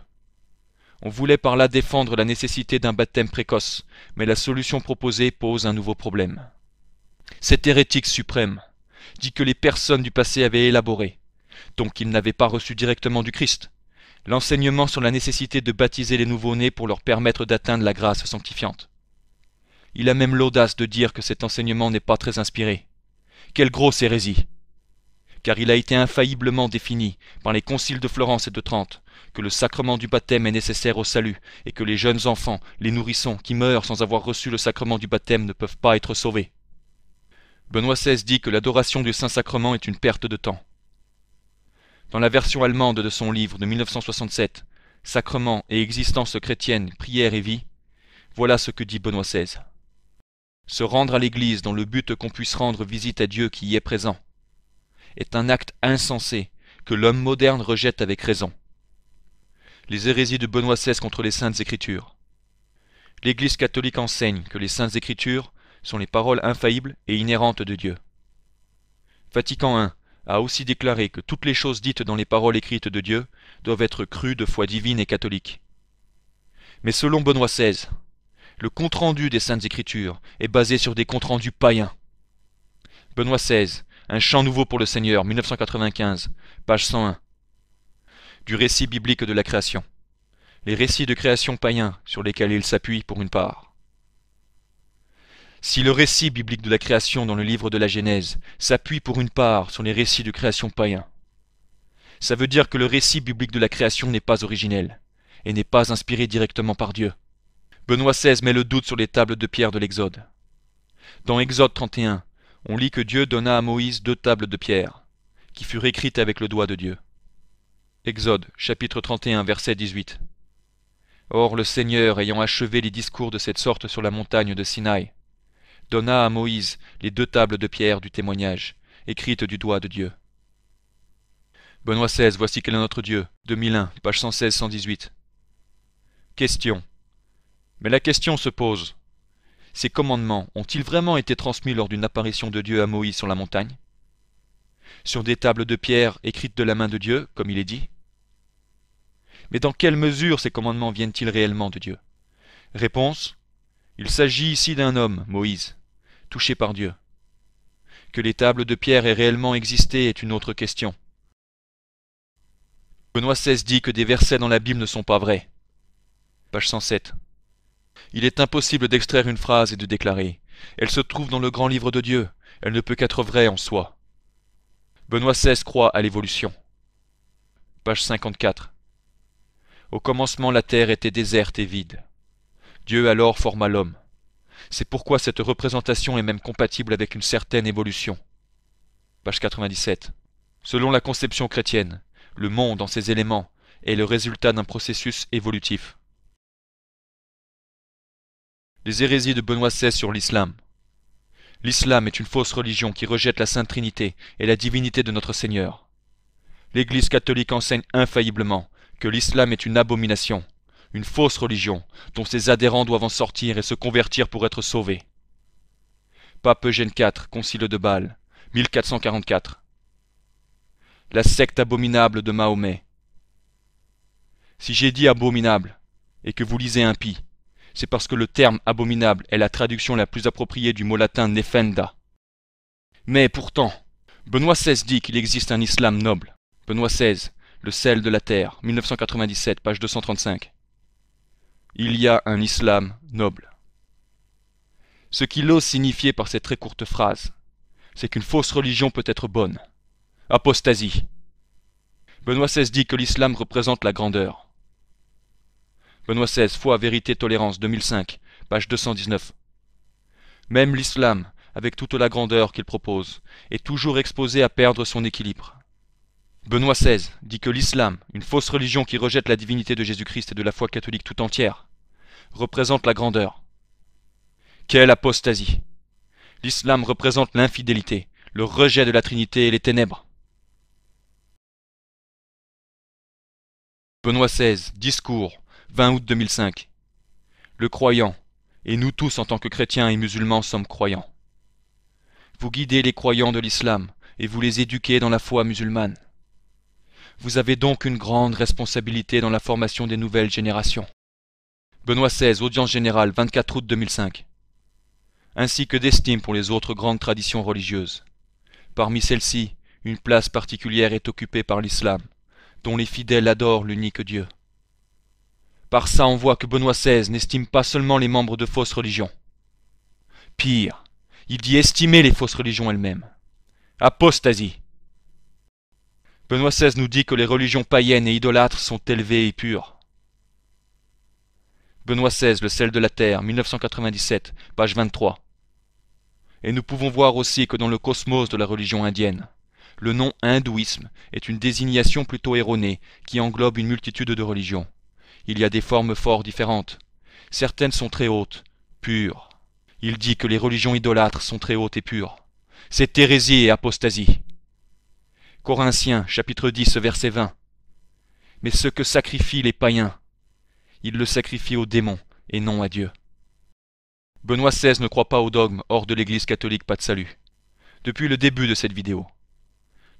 On voulait par là défendre la nécessité d'un baptême précoce, mais la solution proposée pose un nouveau problème. Cet hérétique suprême dit que les personnes du passé avaient élaboré, donc qu'ils n'avaient pas reçu directement du Christ, l'enseignement sur la nécessité de baptiser les nouveau-nés pour leur permettre d'atteindre la grâce sanctifiante. Il a même l'audace de dire que cet enseignement n'est pas très inspiré. Quelle grosse hérésie! Car il a été infailliblement défini par les conciles de Florence et de Trente que le sacrement du baptême est nécessaire au salut et que les jeunes enfants, les nourrissons, qui meurent sans avoir reçu le sacrement du baptême ne peuvent pas être sauvés. Benoît XVI dit que l'adoration du Saint-Sacrement est une perte de temps. Dans la version allemande de son livre de 1967, Sacrement et existence chrétienne, prière et vie, voilà ce que dit Benoît XVI. Se rendre à l'Église dans le but qu'on puisse rendre visite à Dieu qui y est présent est un acte insensé que l'homme moderne rejette avec raison. Les hérésies de Benoît XVI contre les Saintes Écritures. L'Église catholique enseigne que les Saintes Écritures sont les paroles infaillibles et inhérentes de Dieu. Vatican I a aussi déclaré que toutes les choses dites dans les paroles écrites de Dieu doivent être crues de foi divine et catholique. Mais selon Benoît XVI, le compte-rendu des Saintes Écritures est basé sur des comptes-rendus païens. Benoît XVI, Un chant nouveau pour le Seigneur, 1995, page 101. Du récit biblique de la création. Les récits de création païens sur lesquels il s'appuie pour une part. Si le récit biblique de la création dans le livre de la Genèse s'appuie pour une part sur les récits de création païens, ça veut dire que le récit biblique de la création n'est pas originel et n'est pas inspiré directement par Dieu. Benoît XVI met le doute sur les tables de pierre de l'Exode. Dans Exode 31, on lit que Dieu donna à Moïse 2 tables de pierre, qui furent écrites avec le doigt de Dieu. Exode, chapitre 31, verset 18. Or le Seigneur, ayant achevé les discours de cette sorte sur la montagne de Sinaï, donna à Moïse les 2 tables de pierre du témoignage, écrites du doigt de Dieu. Benoît XVI, voici quel est notre Dieu, 2001, page 116-118. Question. Mais la question se pose. Ces commandements ont-ils vraiment été transmis lors d'une apparition de Dieu à Moïse sur la montagne? Sur des tables de pierre écrites de la main de Dieu, comme il est dit? Mais dans quelle mesure ces commandements viennent-ils réellement de Dieu? Réponse. Il s'agit ici d'un homme, Moïse, touché par Dieu. Que les tables de pierre aient réellement existé est une autre question. Benoît XVI dit que des versets dans la Bible ne sont pas vrais. Page 107. Il est impossible d'extraire une phrase et de déclarer « Elle se trouve dans le grand livre de Dieu, elle ne peut qu'être vraie en soi ». Benoît XVI croit à l'évolution. Page 54. Au commencement la terre était déserte et vide. Dieu alors forma l'homme. C'est pourquoi cette représentation est même compatible avec une certaine évolution. Page 97. Selon la conception chrétienne, le monde en ses éléments est le résultat d'un processus évolutif. Les hérésies de Benoît XVI sur l'islam. L'islam est une fausse religion qui rejette la Sainte Trinité et la divinité de notre Seigneur. L'Église catholique enseigne infailliblement que l'islam est une abomination, une fausse religion dont ses adhérents doivent en sortir et se convertir pour être sauvés. Pape Eugène IV, Concile de Bâle, 1444. La secte abominable de Mahomet. Si j'ai dit abominable, et que vous lisez impie, c'est parce que le terme abominable est la traduction la plus appropriée du mot latin nefenda. Mais pourtant, Benoît XVI dit qu'il existe un islam noble. Benoît XVI, Le sel de la terre, 1997, page 235. Il y a un islam noble. Ce qu'il ose signifier par cette très courte phrase, c'est qu'une fausse religion peut être bonne. Apostasie. Benoît XVI dit que l'islam représente la grandeur. Benoît XVI, Foi, Vérité, Tolérance, 2005, page 219. Même l'islam, avec toute la grandeur qu'il propose, est toujours exposé à perdre son équilibre. Benoît XVI dit que l'islam, une fausse religion qui rejette la divinité de Jésus-Christ et de la foi catholique tout entière, représente la grandeur. Quelle apostasie! L'islam représente l'infidélité, le rejet de la Trinité et les ténèbres. Benoît XVI, Discours, 20 août 2005. Le croyant, et nous tous en tant que chrétiens et musulmans sommes croyants. Vous guidez les croyants de l'islam et vous les éduquez dans la foi musulmane. Vous avez donc une grande responsabilité dans la formation des nouvelles générations. Benoît XVI, Audience générale, 24 août 2005. Ainsi que d'estime pour les autres grandes traditions religieuses. Parmi celles-ci, une place particulière est occupée par l'islam, dont les fidèles adorent l'unique Dieu. Par ça, on voit que Benoît XVI n'estime pas seulement les membres de fausses religions. Pire, il dit estimer les fausses religions elles-mêmes. Apostasie. Benoît XVI nous dit que les religions païennes et idolâtres sont élevées et pures. Benoît XVI, Le sel de la terre, 1997, page 23. Et nous pouvons voir aussi que dans le cosmos de la religion indienne, le nom hindouisme est une désignation plutôt erronée qui englobe une multitude de religions. Il y a des formes fort différentes. Certaines sont très hautes, pures. Il dit que les religions idolâtres sont très hautes et pures. C'est hérésie et apostasie. Corinthiens, chapitre 10, verset 20. Mais ce que sacrifient les païens, ils le sacrifient aux démons et non à Dieu. Benoît XVI ne croit pas au dogme hors de l'Église catholique, pas de salut. Depuis le début de cette vidéo.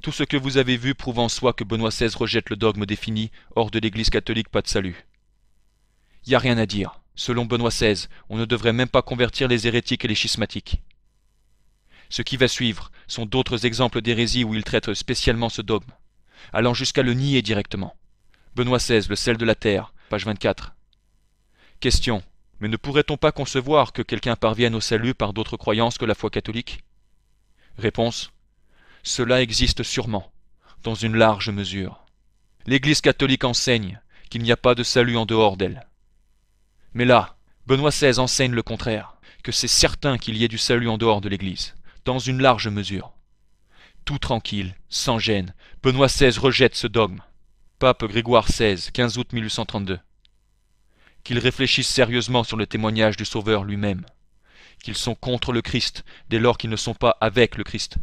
Tout ce que vous avez vu prouve en soi que Benoît XVI rejette le dogme défini hors de l'Église catholique, pas de salut. Y a rien à dire. Selon Benoît XVI, on ne devrait même pas convertir les hérétiques et les schismatiques. Ce qui va suivre sont d'autres exemples d'hérésie où il traite spécialement ce dogme, allant jusqu'à le nier directement. Benoît XVI, le sel de la terre, page 24. Question. Mais ne pourrait-on pas concevoir que quelqu'un parvienne au salut par d'autres croyances que la foi catholique? Réponse. Cela existe sûrement, dans une large mesure. L'Église catholique enseigne qu'il n'y a pas de salut en dehors d'elle. Mais là, Benoît XVI enseigne le contraire, que c'est certain qu'il y ait du salut en dehors de l'Église, dans une large mesure. Tout tranquille, sans gêne, Benoît XVI rejette ce dogme. Pape Grégoire XVI, 15 août 1832. Qu'ils réfléchissent sérieusement sur le témoignage du Sauveur lui-même, qu'ils sont contre le Christ dès lors qu'ils ne sont pas avec le Christ,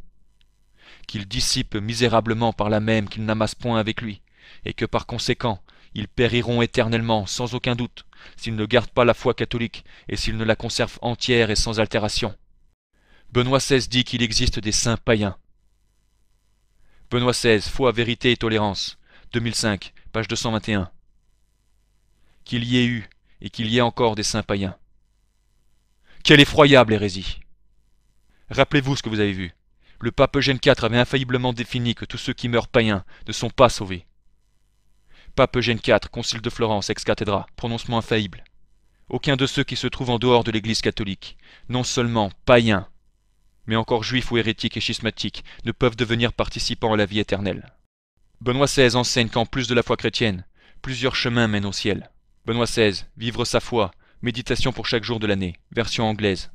qu'ils dissipent misérablement par là même qu'ils n'amassent point avec lui, et que par conséquent, ils périront éternellement, sans aucun doute, s'ils ne gardent pas la foi catholique et s'ils ne la conservent entière et sans altération. Benoît XVI dit qu'il existe des saints païens. Benoît XVI, Foi, vérité et tolérance, 2005, page 221. Qu'il y ait eu et qu'il y ait encore des saints païens. Quelle effroyable hérésie! Rappelez-vous ce que vous avez vu. Le pape Eugène IV avait infailliblement défini que tous ceux qui meurent païens ne sont pas sauvés. Pape Eugène IV, Concile de Florence, ex cathedra, prononcement infaillible. Aucun de ceux qui se trouvent en dehors de l'Église catholique, non seulement païens, mais encore juifs ou hérétiques et schismatiques, ne peuvent devenir participants à la vie éternelle. Benoît XVI enseigne qu'en plus de la foi chrétienne, plusieurs chemins mènent au ciel. Benoît XVI, Vivre sa foi, méditation pour chaque jour de l'année, version anglaise.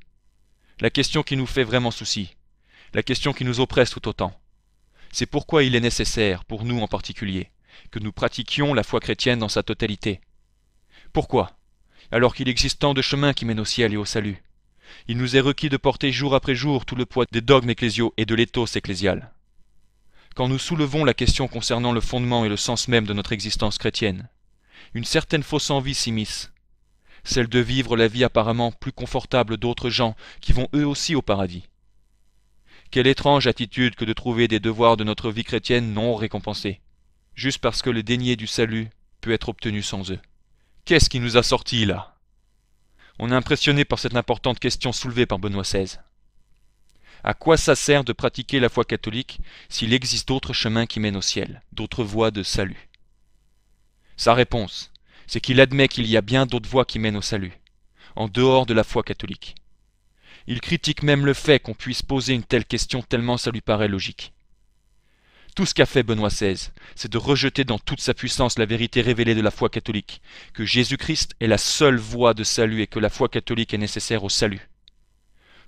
La question qui nous fait vraiment souci, la question qui nous oppresse tout autant, c'est pourquoi il est nécessaire, pour nous en particulier, que nous pratiquions la foi chrétienne dans sa totalité. Pourquoi? Alors qu'il existe tant de chemins qui mènent au ciel et au salut. Il nous est requis de porter jour après jour tout le poids des dogmes ecclésiaux et de l'éthos ecclésial. Quand nous soulevons la question concernant le fondement et le sens même de notre existence chrétienne, une certaine fausse envie s'immisce, celle de vivre la vie apparemment plus confortable d'autres gens qui vont eux aussi au paradis. Quelle étrange attitude que de trouver des devoirs de notre vie chrétienne non récompensés, juste parce que le dénier du salut peut être obtenu sans eux. Qu'est-ce qui nous a sortis là? On est impressionné par cette importante question soulevée par Benoît XVI. À quoi ça sert de pratiquer la foi catholique s'il existe d'autres chemins qui mènent au ciel, d'autres voies de salut? Sa réponse, c'est qu'il admet qu'il y a bien d'autres voies qui mènent au salut, en dehors de la foi catholique. Il critique même le fait qu'on puisse poser une telle question tellement ça lui paraît logique. Tout ce qu'a fait Benoît XVI, c'est de rejeter dans toute sa puissance la vérité révélée de la foi catholique, que Jésus-Christ est la seule voie de salut et que la foi catholique est nécessaire au salut.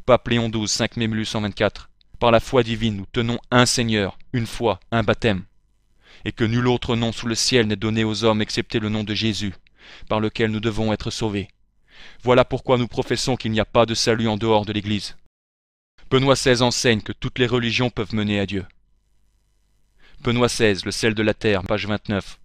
Pape Léon XII, 5 mai 1824. Par la foi divine, nous tenons un Seigneur, une foi, un baptême, et que nul autre nom sous le ciel n'est donné aux hommes excepté le nom de Jésus, par lequel nous devons être sauvés. Voilà pourquoi nous professons qu'il n'y a pas de salut en dehors de l'Église. Benoît XVI enseigne que toutes les religions peuvent mener à Dieu. Benoît XVI, le sel de la terre, page 29.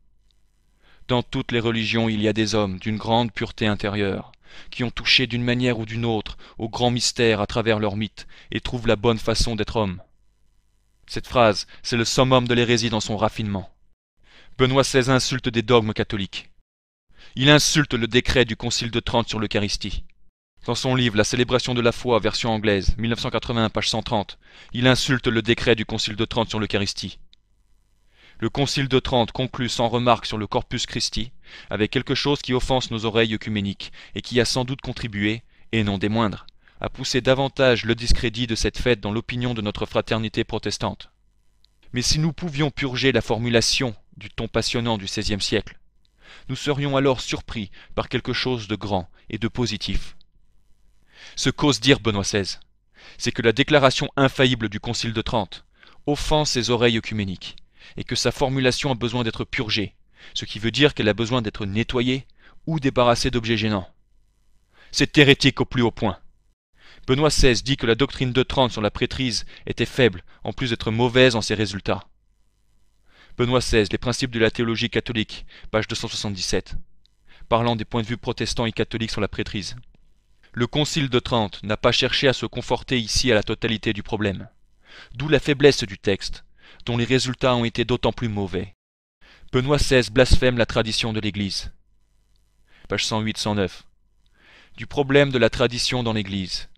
Dans toutes les religions, il y a des hommes d'une grande pureté intérieure, qui ont touché d'une manière ou d'une autre au grand mystère à travers leurs mythes et trouvent la bonne façon d'être hommes. Cette phrase, c'est le summum de l'hérésie dans son raffinement. Benoît XVI insulte des dogmes catholiques. Il insulte le décret du Concile de Trente sur l'Eucharistie. Dans son livre La célébration de la foi, version anglaise, 1981, page 130, il insulte le décret du Concile de Trente sur l'Eucharistie. Le Concile de Trente conclut sans remarque sur le Corpus Christi, avec quelque chose qui offense nos oreilles œcuméniques, et qui a sans doute contribué, et non des moindres, à pousser davantage le discrédit de cette fête dans l'opinion de notre fraternité protestante. Mais si nous pouvions purger la formulation du ton passionnant du XVIe siècle, nous serions alors surpris par quelque chose de grand et de positif. Ce qu'ose dire Benoît XVI, c'est que la déclaration infaillible du Concile de Trente offense ses oreilles œcuméniques, et que sa formulation a besoin d'être purgée, ce qui veut dire qu'elle a besoin d'être nettoyée ou débarrassée d'objets gênants. C'est hérétique au plus haut point. Benoît XVI dit que la doctrine de Trente sur la prêtrise était faible, en plus d'être mauvaise en ses résultats. Benoît XVI, Les principes de la théologie catholique, page 277, parlant des points de vue protestants et catholiques sur la prêtrise. Le Concile de Trente n'a pas cherché à se conforter ici à la totalité du problème, d'où la faiblesse du texte, dont les résultats ont été d'autant plus mauvais. Benoît XVI blasphème la tradition de l'Église. page 108-109. Du problème de la tradition dans l'Église.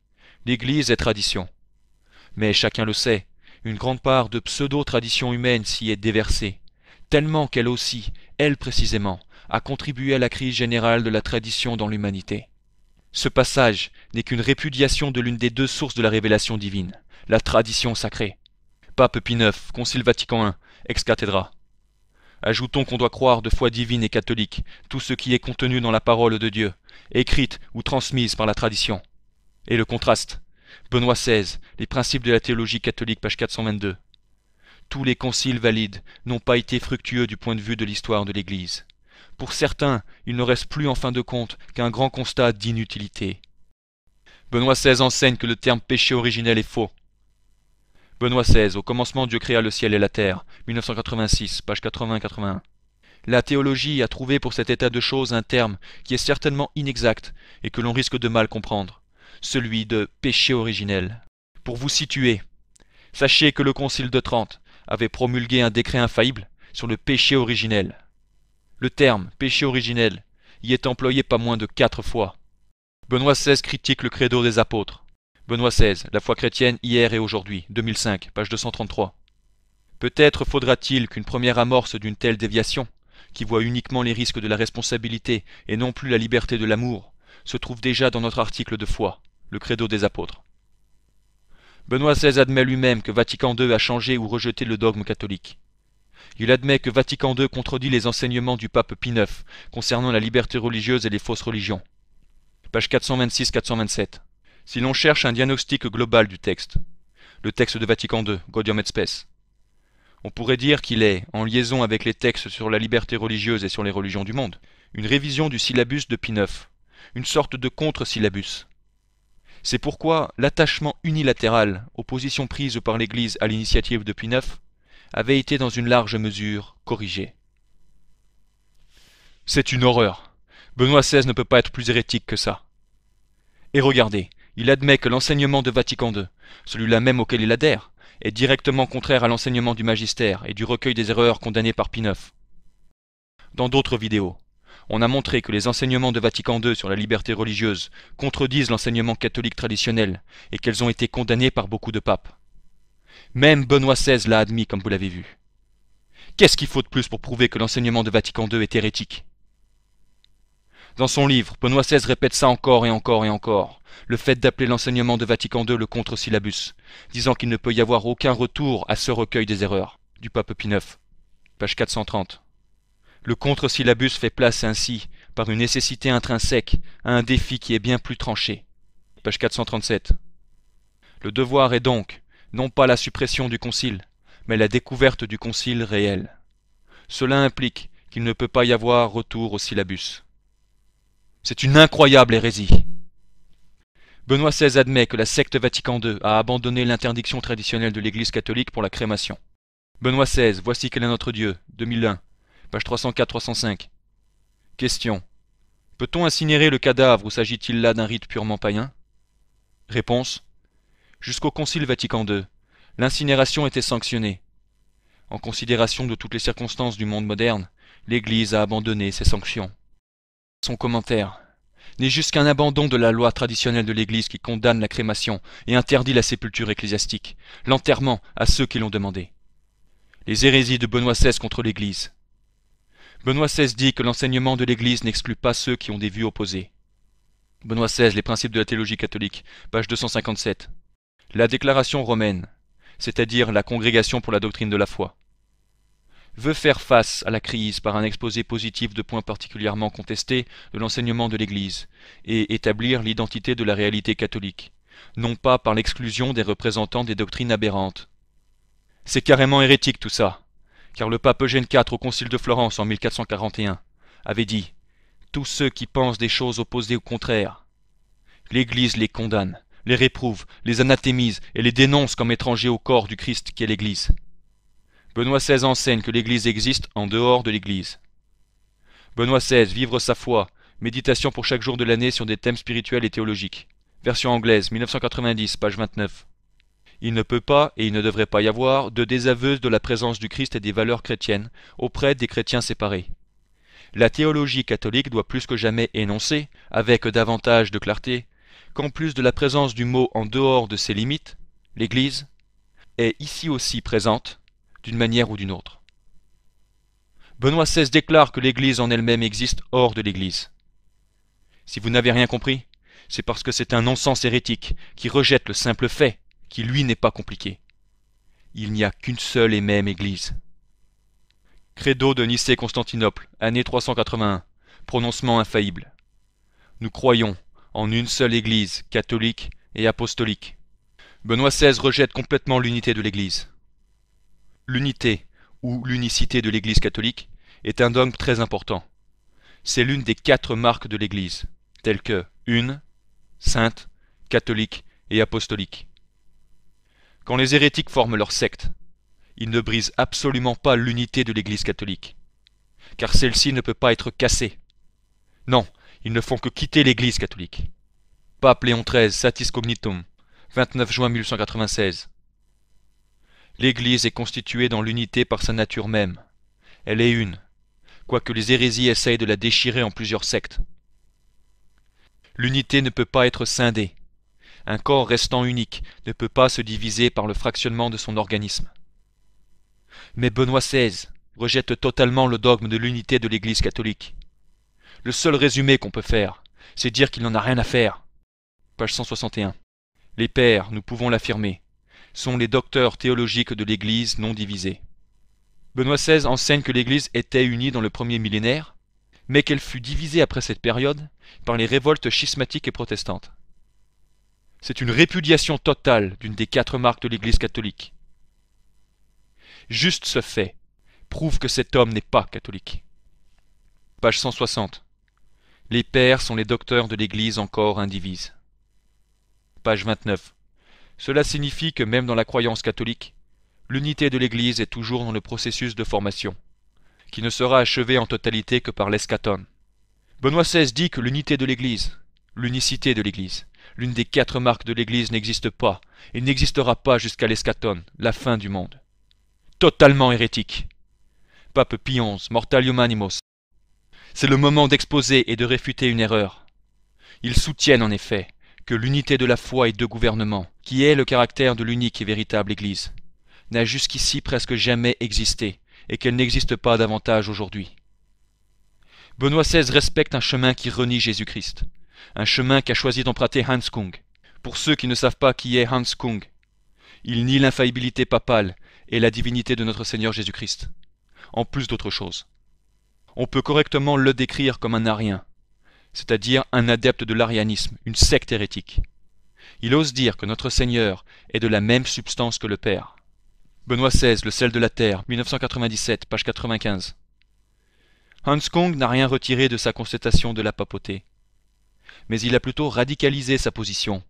L'Église est tradition. Mais chacun le sait, une grande part de pseudo-tradition humaine s'y est déversée, tellement qu'elle aussi, elle précisément, a contribué à la crise générale de la tradition dans l'humanité. Ce passage n'est qu'une répudiation de l'une des deux sources de la révélation divine, la tradition sacrée. Pape Pie IX, Concile Vatican I, ex cathedra. Ajoutons qu'on doit croire de foi divine et catholique tout ce qui est contenu dans la parole de Dieu, écrite ou transmise par la tradition. Et le contraste. Benoît XVI, les principes de la théologie catholique, page 422. Tous les conciles valides n'ont pas été fructueux du point de vue de l'histoire de l'Église. Pour certains, il ne reste plus en fin de compte qu'un grand constat d'inutilité. Benoît XVI enseigne que le terme péché originel est faux. Benoît XVI, au commencement Dieu créa le ciel et la terre, 1986, page 80-81. La théologie a trouvé pour cet état de choses un terme qui est certainement inexact et que l'on risque de mal comprendre, celui de péché originel. Pour vous situer, sachez que le Concile de Trente avait promulgué un décret infaillible sur le péché originel. Le terme péché originel y est employé pas moins de 4 fois. Benoît XVI critique le credo des apôtres. Benoît XVI, la foi chrétienne hier et aujourd'hui, 2005, page 233. Peut-être faudra-t-il qu'une première amorce d'une telle déviation, qui voit uniquement les risques de la responsabilité et non plus la liberté de l'amour, se trouve déjà dans notre article de foi, le credo des apôtres. Benoît XVI admet lui-même que Vatican II a changé ou rejeté le dogme catholique. Il admet que Vatican II contredit les enseignements du pape Pie IX concernant la liberté religieuse et les fausses religions. Page 426-427. Si l'on cherche un diagnostic global du texte, le texte de Vatican II, Gaudium et Spes, on pourrait dire qu'il est, en liaison avec les textes sur la liberté religieuse et sur les religions du monde, une révision du syllabus de Pie IX, une sorte de contre-syllabus. C'est pourquoi l'attachement unilatéral aux positions prises par l'Église à l'initiative de Pie IX avait été dans une large mesure corrigé. C'est une horreur. Benoît XVI ne peut pas être plus hérétique que ça. Et regardez, il admet que l'enseignement de Vatican II, celui-là même auquel il adhère, est directement contraire à l'enseignement du magistère et du recueil des erreurs condamnées par Pie IX. Dans d'autres vidéos, on a montré que les enseignements de Vatican II sur la liberté religieuse contredisent l'enseignement catholique traditionnel et qu'elles ont été condamnées par beaucoup de papes. Même Benoît XVI l'a admis, comme vous l'avez vu. Qu'est-ce qu'il faut de plus pour prouver que l'enseignement de Vatican II est hérétique? Dans son livre, Benoît XVI répète ça encore et encore et encore, le fait d'appeler l'enseignement de Vatican II le contre-syllabus, disant qu'il ne peut y avoir aucun retour à ce recueil des erreurs, du pape Pie IX, page 430. Le contre-syllabus fait place ainsi, par une nécessité intrinsèque, à un défi qui est bien plus tranché, page 437. Le devoir est donc, non pas la suppression du concile, mais la découverte du concile réel. Cela implique qu'il ne peut pas y avoir retour au syllabus. C'est une incroyable hérésie. Benoît XVI admet que la secte Vatican II a abandonné l'interdiction traditionnelle de l'Église catholique pour la crémation. Benoît XVI, voici quel est notre Dieu, 2001, page 304-305. Question. Peut-on incinérer le cadavre ou s'agit-il là d'un rite purement païen? Réponse. Jusqu'au Concile Vatican II, l'incinération était sanctionnée. En considération de toutes les circonstances du monde moderne, l'Église a abandonné ces sanctions. Son commentaire n'est juste qu'un abandon de la loi traditionnelle de l'Église qui condamne la crémation et interdit la sépulture ecclésiastique, l'enterrement à ceux qui l'ont demandé. Les hérésies de Benoît XVI contre l'Église. Benoît XVI dit que l'enseignement de l'Église n'exclut pas ceux qui ont des vues opposées. Benoît XVI, les principes de la théologie catholique, page 257. La déclaration romaine, c'est-à-dire la Congrégation pour la doctrine de la foi, veut faire face à la crise par un exposé positif de points particulièrement contestés de l'enseignement de l'Église et établir l'identité de la réalité catholique, non pas par l'exclusion des représentants des doctrines aberrantes. C'est carrément hérétique tout ça, car le pape Eugène IV au Concile de Florence en 1441 avait dit « Tous ceux qui pensent des choses opposées au contraire, l'Église les condamne, les réprouve, les anathémise et les dénonce comme étrangers au corps du Christ qu'est l'Église. » Benoît XVI enseigne que l'Église existe en dehors de l'Église. Benoît XVI, vivre sa foi, méditation pour chaque jour de l'année sur des thèmes spirituels et théologiques. Version anglaise, 1990, page 29. Il ne peut pas et il ne devrait pas y avoir de désaveu de la présence du Christ et des valeurs chrétiennes auprès des chrétiens séparés. La théologie catholique doit plus que jamais énoncer, avec davantage de clarté, qu'en plus de la présence du mot en dehors de ses limites, l'Église est ici aussi présente, d'une manière ou d'une autre. Benoît XVI déclare que l'Église en elle-même existe hors de l'Église. Si vous n'avez rien compris, c'est parce que c'est un non-sens hérétique qui rejette le simple fait, qui lui n'est pas compliqué. Il n'y a qu'une seule et même Église. Credo de Nicée-Constantinople, année 381, prononcement infaillible. Nous croyons en une seule Église, catholique et apostolique. Benoît XVI rejette complètement l'unité de l'Église. L'unité, ou l'unicité de l'Église catholique, est un dogme très important. C'est l'une des 4 marques de l'Église, telles que une, sainte, catholique et apostolique. Quand les hérétiques forment leur secte, ils ne brisent absolument pas l'unité de l'Église catholique, car celle-ci ne peut pas être cassée. Non, ils ne font que quitter l'Église catholique. Pape Léon XIII, Satis Cognitum, 29 juin 1896. L'Église est constituée dans l'unité par sa nature même. Elle est une, quoique les hérésies essayent de la déchirer en plusieurs sectes. L'unité ne peut pas être scindée. Un corps restant unique ne peut pas se diviser par le fractionnement de son organisme. Mais Benoît XVI rejette totalement le dogme de l'unité de l'Église catholique. Le seul résumé qu'on peut faire, c'est dire qu'il n'en a rien à faire. Page 161. Les pères, nous pouvons l'affirmer, sont les docteurs théologiques de l'Église non divisée. Benoît XVI enseigne que l'Église était unie dans le premier millénaire, mais qu'elle fut divisée après cette période par les révoltes schismatiques et protestantes. C'est une répudiation totale d'une des 4 marques de l'Église catholique. Juste ce fait prouve que cet homme n'est pas catholique. Page 160. Les pères sont les docteurs de l'Église encore indivise. Page 29. Cela signifie que même dans la croyance catholique, l'unité de l'Église est toujours dans le processus de formation, qui ne sera achevé en totalité que par l'eschaton. Benoît XVI dit que l'unité de l'Église, l'unicité de l'Église, l'une des 4 marques de l'Église n'existe pas et n'existera pas jusqu'à l'eschaton, la fin du monde. Totalement hérétique. Pape Pie XI, Mortalium Animos. C'est le moment d'exposer et de réfuter une erreur. Ils soutiennent en effet que l'unité de la foi et de gouvernement, qui est le caractère de l'unique et véritable Église, n'a jusqu'ici presque jamais existé et qu'elle n'existe pas davantage aujourd'hui. Benoît XVI respecte un chemin qui renie Jésus-Christ, un chemin qu'a choisi d'emprunter Hans Kung. Pour ceux qui ne savent pas qui est Hans Kung, il nie l'infaillibilité papale et la divinité de notre Seigneur Jésus-Christ, en plus d'autres choses. On peut correctement le décrire comme un arien, c'est-à-dire un adepte de l'arianisme, une secte hérétique. Il ose dire que notre Seigneur est de la même substance que le Père. Benoît XVI, Le sel de la terre, 1997, page 95. Hans Kung n'a rien retiré de sa constatation de la papauté, mais il a plutôt radicalisé sa position.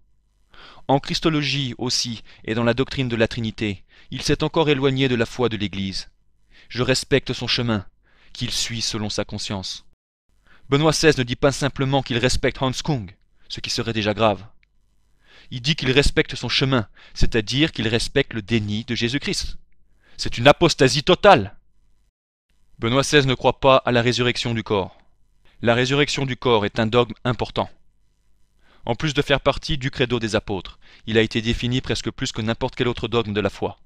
En Christologie aussi et dans la doctrine de la Trinité, il s'est encore éloigné de la foi de l'Église. Je respecte son chemin, qu'il suit selon sa conscience. Benoît XVI ne dit pas simplement qu'il respecte Hans Kung, ce qui serait déjà grave. Il dit qu'il respecte son chemin, c'est-à-dire qu'il respecte le déni de Jésus-Christ. C'est une apostasie totale. Benoît XVI ne croit pas à la résurrection du corps. La résurrection du corps est un dogme important. En plus de faire partie du credo des apôtres, il a été défini presque plus que n'importe quel autre dogme de la foi.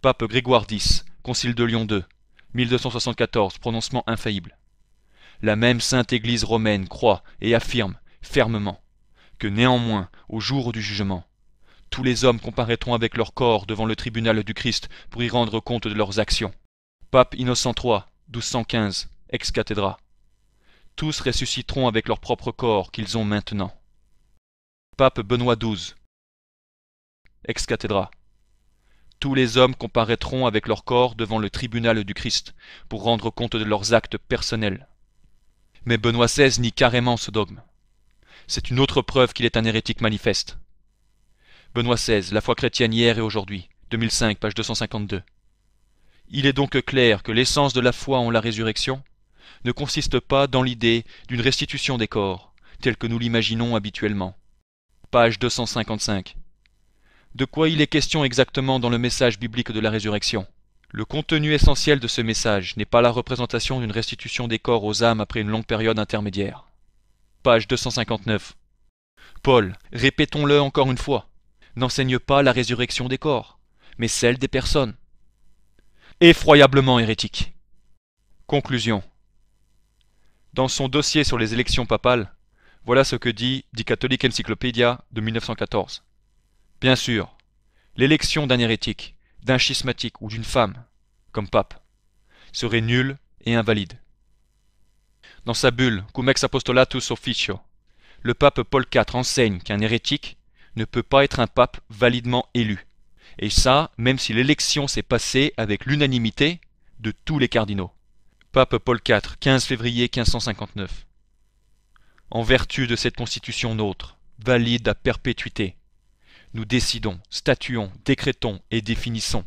Pape Grégoire X, Concile de Lyon II, 1274, prononcement infaillible. La même Sainte Église romaine croit et affirme fermement que néanmoins, au jour du jugement, tous les hommes comparaîtront avec leur corps devant le tribunal du Christ pour y rendre compte de leurs actions. Pape Innocent III, 1215, ex cathedra. Tous ressusciteront avec leur propre corps qu'ils ont maintenant. Pape Benoît XII, ex cathedra. Tous les hommes comparaîtront avec leur corps devant le tribunal du Christ pour rendre compte de leurs actes personnels. Mais Benoît XVI nie carrément ce dogme. C'est une autre preuve qu'il est un hérétique manifeste. Benoît XVI, La foi chrétienne hier et aujourd'hui, 2005, page 252. Il est donc clair que l'essence de la foi en la résurrection ne consiste pas dans l'idée d'une restitution des corps, telle que nous l'imaginons habituellement. Page 255. De quoi il est question exactement dans le message biblique de la résurrection? Le contenu essentiel de ce message n'est pas la représentation d'une restitution des corps aux âmes après une longue période intermédiaire. Page 259. Paul, répétons-le encore une fois, n'enseigne pas la résurrection des corps, mais celle des personnes. Effroyablement hérétique. Conclusion. Dans son dossier sur les élections papales, voilà ce que dit The Catholic Encyclopedia de 1914. Bien sûr, l'élection d'un hérétique, d'un schismatique ou d'une femme, comme pape, serait nulle et invalide. Dans sa bulle Cum ex apostolatus officio, le pape Paul IV enseigne qu'un hérétique ne peut pas être un pape validement élu. Et ça, même si l'élection s'est passée avec l'unanimité de tous les cardinaux. Pape Paul IV, 15 février 1559. En vertu de cette constitution nôtre, valide à perpétuité, nous décidons, statuons, décrétons et définissons.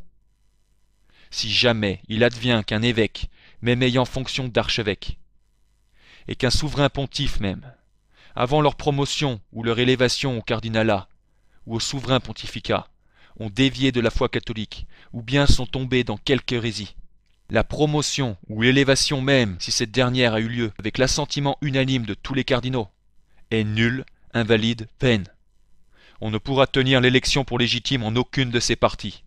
Si jamais il advient qu'un évêque, même ayant fonction d'archevêque, et qu'un souverain pontife même, avant leur promotion ou leur élévation au cardinalat ou au souverain pontificat, ont dévié de la foi catholique, ou bien sont tombés dans quelque hérésie, la promotion ou l'élévation même, si cette dernière a eu lieu avec l'assentiment unanime de tous les cardinaux, est nulle, invalide, vaine. On ne pourra tenir l'élection pour légitime en aucune de ces parties.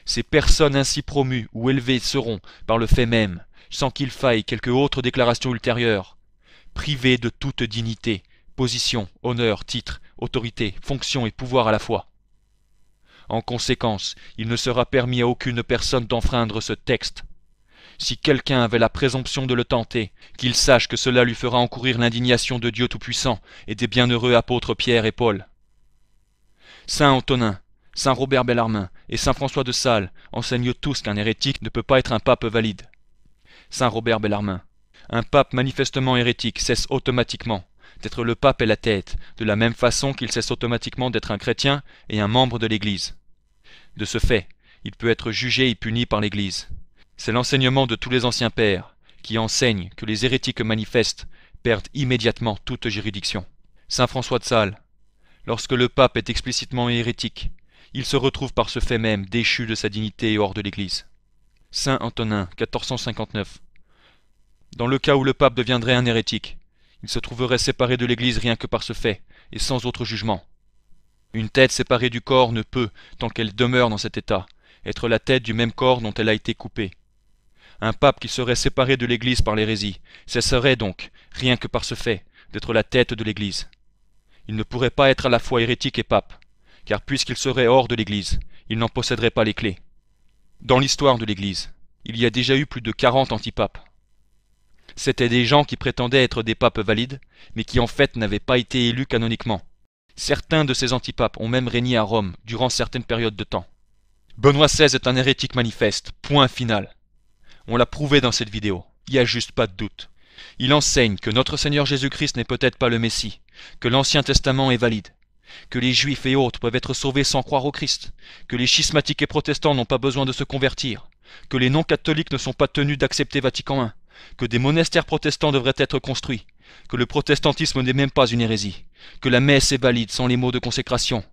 Ces personnes ainsi promues ou élevées seront, par le fait même, sans qu'il faille quelque autre déclaration ultérieure, privées de toute dignité, position, honneur, titre, autorité, fonction et pouvoir à la fois. En conséquence, il ne sera permis à aucune personne d'enfreindre ce texte. Si quelqu'un avait la présomption de le tenter, qu'il sache que cela lui fera encourir l'indignation de Dieu Tout-Puissant et des bienheureux apôtres Pierre et Paul. Saint Antonin, Saint Robert Bellarmin et Saint François de Sales enseignent tous qu'un hérétique ne peut pas être un pape valide. Saint Robert Bellarmin. Un pape manifestement hérétique cesse automatiquement d'être le pape et la tête, de la même façon qu'il cesse automatiquement d'être un chrétien et un membre de l'Église. De ce fait, il peut être jugé et puni par l'Église. C'est l'enseignement de tous les anciens pères, qui enseignent que les hérétiques manifestes perdent immédiatement toute juridiction. Saint François de Sales. Lorsque le pape est explicitement hérétique, il se retrouve par ce fait même déchu de sa dignité et hors de l'Église. Saint Antonin, 1459. Dans le cas où le pape deviendrait un hérétique, il se trouverait séparé de l'Église rien que par ce fait, et sans autre jugement. Une tête séparée du corps ne peut, tant qu'elle demeure dans cet état, être la tête du même corps dont elle a été coupée. Un pape qui serait séparé de l'Église par l'hérésie cesserait donc, rien que par ce fait, d'être la tête de l'Église. Il ne pourrait pas être à la fois hérétique et pape, car puisqu'il serait hors de l'Église, il n'en posséderait pas les clés. Dans l'histoire de l'Église, il y a déjà eu plus de 40 antipapes. C'étaient des gens qui prétendaient être des papes valides, mais qui en fait n'avaient pas été élus canoniquement. Certains de ces antipapes ont même régné à Rome durant certaines périodes de temps. Benoît XVI est un hérétique manifeste, point final. On l'a prouvé dans cette vidéo, il n'y a juste pas de doute. Il enseigne que notre Seigneur Jésus-Christ n'est peut-être pas le Messie, que l'Ancien Testament est valide, que les Juifs et autres peuvent être sauvés sans croire au Christ, que les schismatiques et protestants n'ont pas besoin de se convertir, que les non-catholiques ne sont pas tenus d'accepter Vatican I, que des monastères protestants devraient être construits, que le protestantisme n'est même pas une hérésie, que la messe est valide sans les mots de consécration,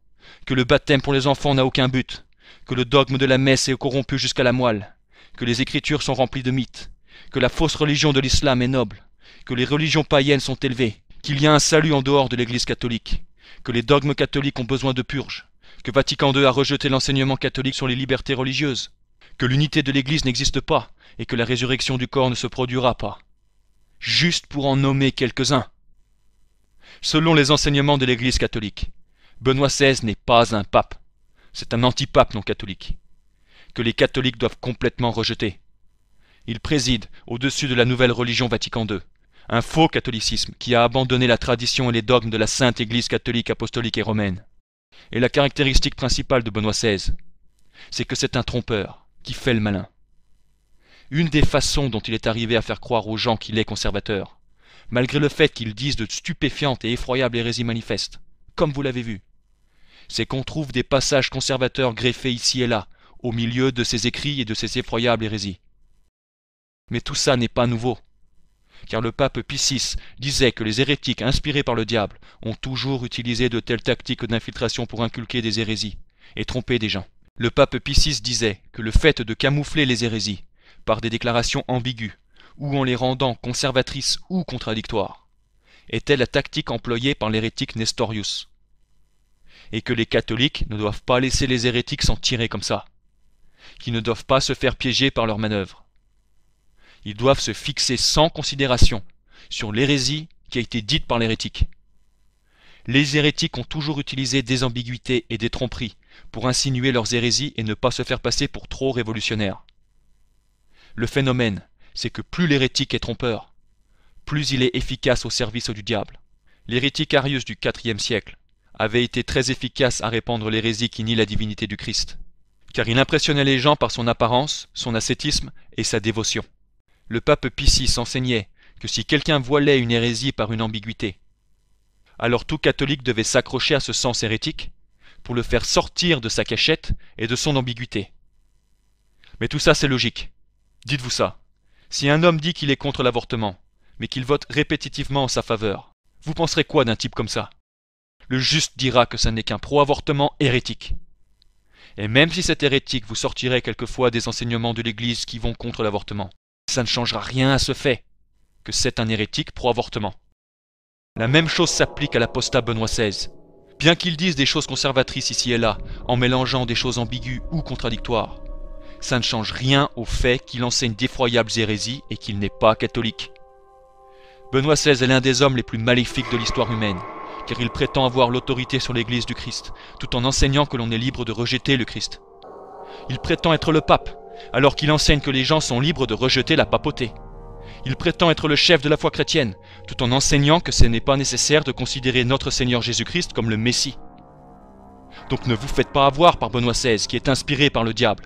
que le baptême pour les enfants n'a aucun but, que le dogme de la messe est corrompu jusqu'à la moelle, que les écritures sont remplies de mythes, que la fausse religion de l'islam est noble, que les religions païennes sont élevées, qu'il y a un salut en dehors de l'Église catholique, que les dogmes catholiques ont besoin de purge, que Vatican II a rejeté l'enseignement catholique sur les libertés religieuses, que l'unité de l'Église n'existe pas et que la résurrection du corps ne se produira pas. Juste pour en nommer quelques-uns. Selon les enseignements de l'Église catholique, Benoît XVI n'est pas un pape, c'est un antipape non catholique, que les catholiques doivent complètement rejeter. Il préside, au-dessus de la nouvelle religion Vatican II, un faux catholicisme qui a abandonné la tradition et les dogmes de la Sainte Église catholique apostolique et romaine. Et la caractéristique principale de Benoît XVI, c'est que c'est un trompeur qui fait le malin. Une des façons dont il est arrivé à faire croire aux gens qu'il est conservateur, malgré le fait qu'ils disent de stupéfiantes et effroyables hérésies manifestes, comme vous l'avez vu, c'est qu'on trouve des passages conservateurs greffés ici et là, au milieu de ces écrits et de ces effroyables hérésies. Mais tout ça n'est pas nouveau, car le pape Pie VI disait que les hérétiques inspirés par le diable ont toujours utilisé de telles tactiques d'infiltration pour inculquer des hérésies et tromper des gens. Le pape Pie VI disait que le fait de camoufler les hérésies par des déclarations ambiguës ou en les rendant conservatrices ou contradictoires était la tactique employée par l'hérétique Nestorius, et que les catholiques ne doivent pas laisser les hérétiques s'en tirer comme ça, qu'ils ne doivent pas se faire piéger par leurs manœuvres. Ils doivent se fixer sans considération sur l'hérésie qui a été dite par l'hérétique. Les hérétiques ont toujours utilisé des ambiguïtés et des tromperies pour insinuer leurs hérésies et ne pas se faire passer pour trop révolutionnaires. Le phénomène, c'est que plus l'hérétique est trompeur, plus il est efficace au service du diable. L'hérétique Arius du IVe siècle avait été très efficace à répandre l'hérésie qui nie la divinité du Christ, car il impressionnait les gens par son apparence, son ascétisme et sa dévotion. Le pape Pie VI enseignait que si quelqu'un voilait une hérésie par une ambiguïté, alors tout catholique devait s'accrocher à ce sens hérétique pour le faire sortir de sa cachette et de son ambiguïté. Mais tout ça c'est logique. Dites-vous ça. Si un homme dit qu'il est contre l'avortement, mais qu'il vote répétitivement en sa faveur, vous penserez quoi d'un type comme ça? Le juste dira que ça n'est qu'un pro-avortement hérétique. Et même si cet hérétique vous sortirait quelquefois des enseignements de l'Église qui vont contre l'avortement, ça ne changera rien à ce fait que c'est un hérétique pro-avortement. La même chose s'applique à l'apostat Benoît XVI. Bien qu'il dise des choses conservatrices ici et là, en mélangeant des choses ambiguës ou contradictoires, ça ne change rien au fait qu'il enseigne d'effroyables hérésies et qu'il n'est pas catholique. Benoît XVI est l'un des hommes les plus maléfiques de l'histoire humaine, car il prétend avoir l'autorité sur l'Église du Christ, tout en enseignant que l'on est libre de rejeter le Christ. Il prétend être le pape, alors qu'il enseigne que les gens sont libres de rejeter la papauté. Il prétend être le chef de la foi chrétienne, tout en enseignant que ce n'est pas nécessaire de considérer notre Seigneur Jésus-Christ comme le Messie. Donc ne vous faites pas avoir par Benoît XVI, qui est inspiré par le diable.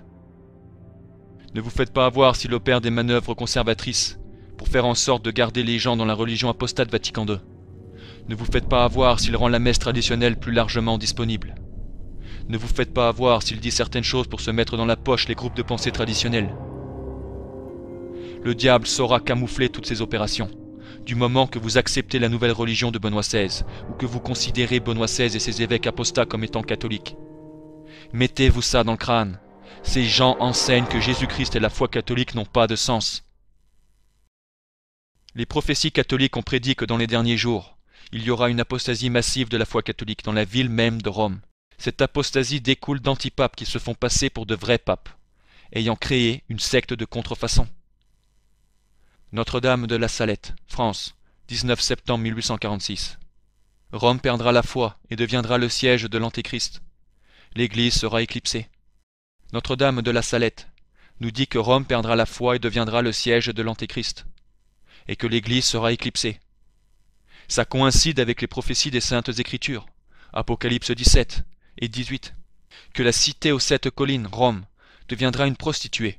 Ne vous faites pas avoir s'il opère des manœuvres conservatrices pour faire en sorte de garder les gens dans la religion apostate Vatican II. Ne vous faites pas avoir s'il rend la messe traditionnelle plus largement disponible. Ne vous faites pas avoir s'il dit certaines choses pour se mettre dans la poche les groupes de pensée traditionnels. Le diable saura camoufler toutes ces opérations, du moment que vous acceptez la nouvelle religion de Benoît XVI, ou que vous considérez Benoît XVI et ses évêques apostats comme étant catholiques. Mettez-vous ça dans le crâne. Ces gens enseignent que Jésus-Christ et la foi catholique n'ont pas de sens. Les prophéties catholiques ont prédit que dans les derniers jours, il y aura une apostasie massive de la foi catholique dans la ville même de Rome. Cette apostasie découle d'antipapes qui se font passer pour de vrais papes, ayant créé une secte de contrefaçon. Notre-Dame de la Salette, France, 19 septembre 1846. Rome perdra la foi et deviendra le siège de l'Antéchrist. L'Église sera éclipsée. Notre-Dame de la Salette nous dit que Rome perdra la foi et deviendra le siège de l'Antéchrist, et que l'Église sera éclipsée. Ça coïncide avec les prophéties des Saintes Écritures, Apocalypse 17 et 18, que la cité aux 7 collines, Rome, deviendra une prostituée.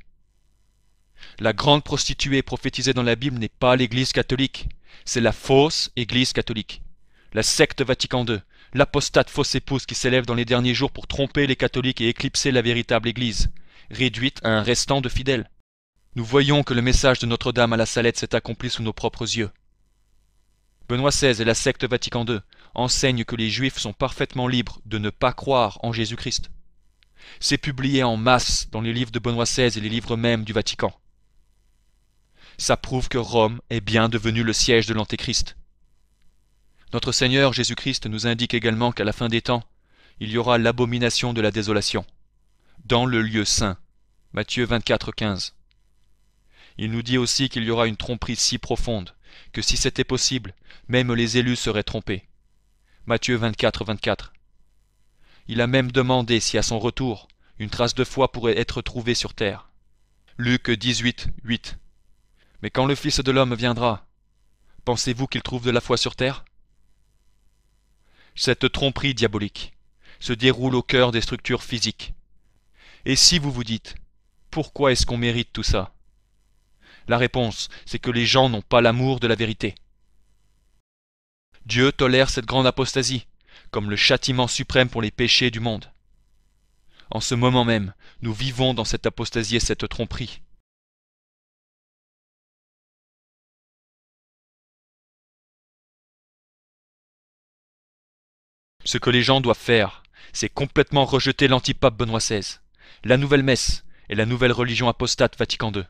La grande prostituée prophétisée dans la Bible n'est pas l'Église catholique, c'est la fausse Église catholique. La secte Vatican II, l'apostate fausse épouse qui s'élève dans les derniers jours pour tromper les catholiques et éclipser la véritable Église, réduite à un restant de fidèles. Nous voyons que le message de Notre-Dame à la Salette s'est accompli sous nos propres yeux. Benoît XVI et la secte Vatican II enseignent que les Juifs sont parfaitement libres de ne pas croire en Jésus-Christ. C'est publié en masse dans les livres de Benoît XVI et les livres même du Vatican. Ça prouve que Rome est bien devenu le siège de l'Antéchrist. Notre Seigneur Jésus-Christ nous indique également qu'à la fin des temps, il y aura l'abomination de la désolation, dans le lieu saint. Matthieu 24, 15. Il nous dit aussi qu'il y aura une tromperie si profonde que si c'était possible, même les élus seraient trompés. Matthieu 24, 24. Il a même demandé si à son retour, une trace de foi pourrait être trouvée sur terre. Luc 18, 8. Mais quand le Fils de l'homme viendra, pensez-vous qu'il trouve de la foi sur terre? Cette tromperie diabolique se déroule au cœur des structures physiques. Et si vous vous dites, pourquoi est-ce qu'on mérite tout ça? La réponse, c'est que les gens n'ont pas l'amour de la vérité. Dieu tolère cette grande apostasie, comme le châtiment suprême pour les péchés du monde. En ce moment même, nous vivons dans cette apostasie et cette tromperie. Ce que les gens doivent faire, c'est complètement rejeter l'antipape Benoît XVI, la nouvelle messe et la nouvelle religion apostate Vatican II.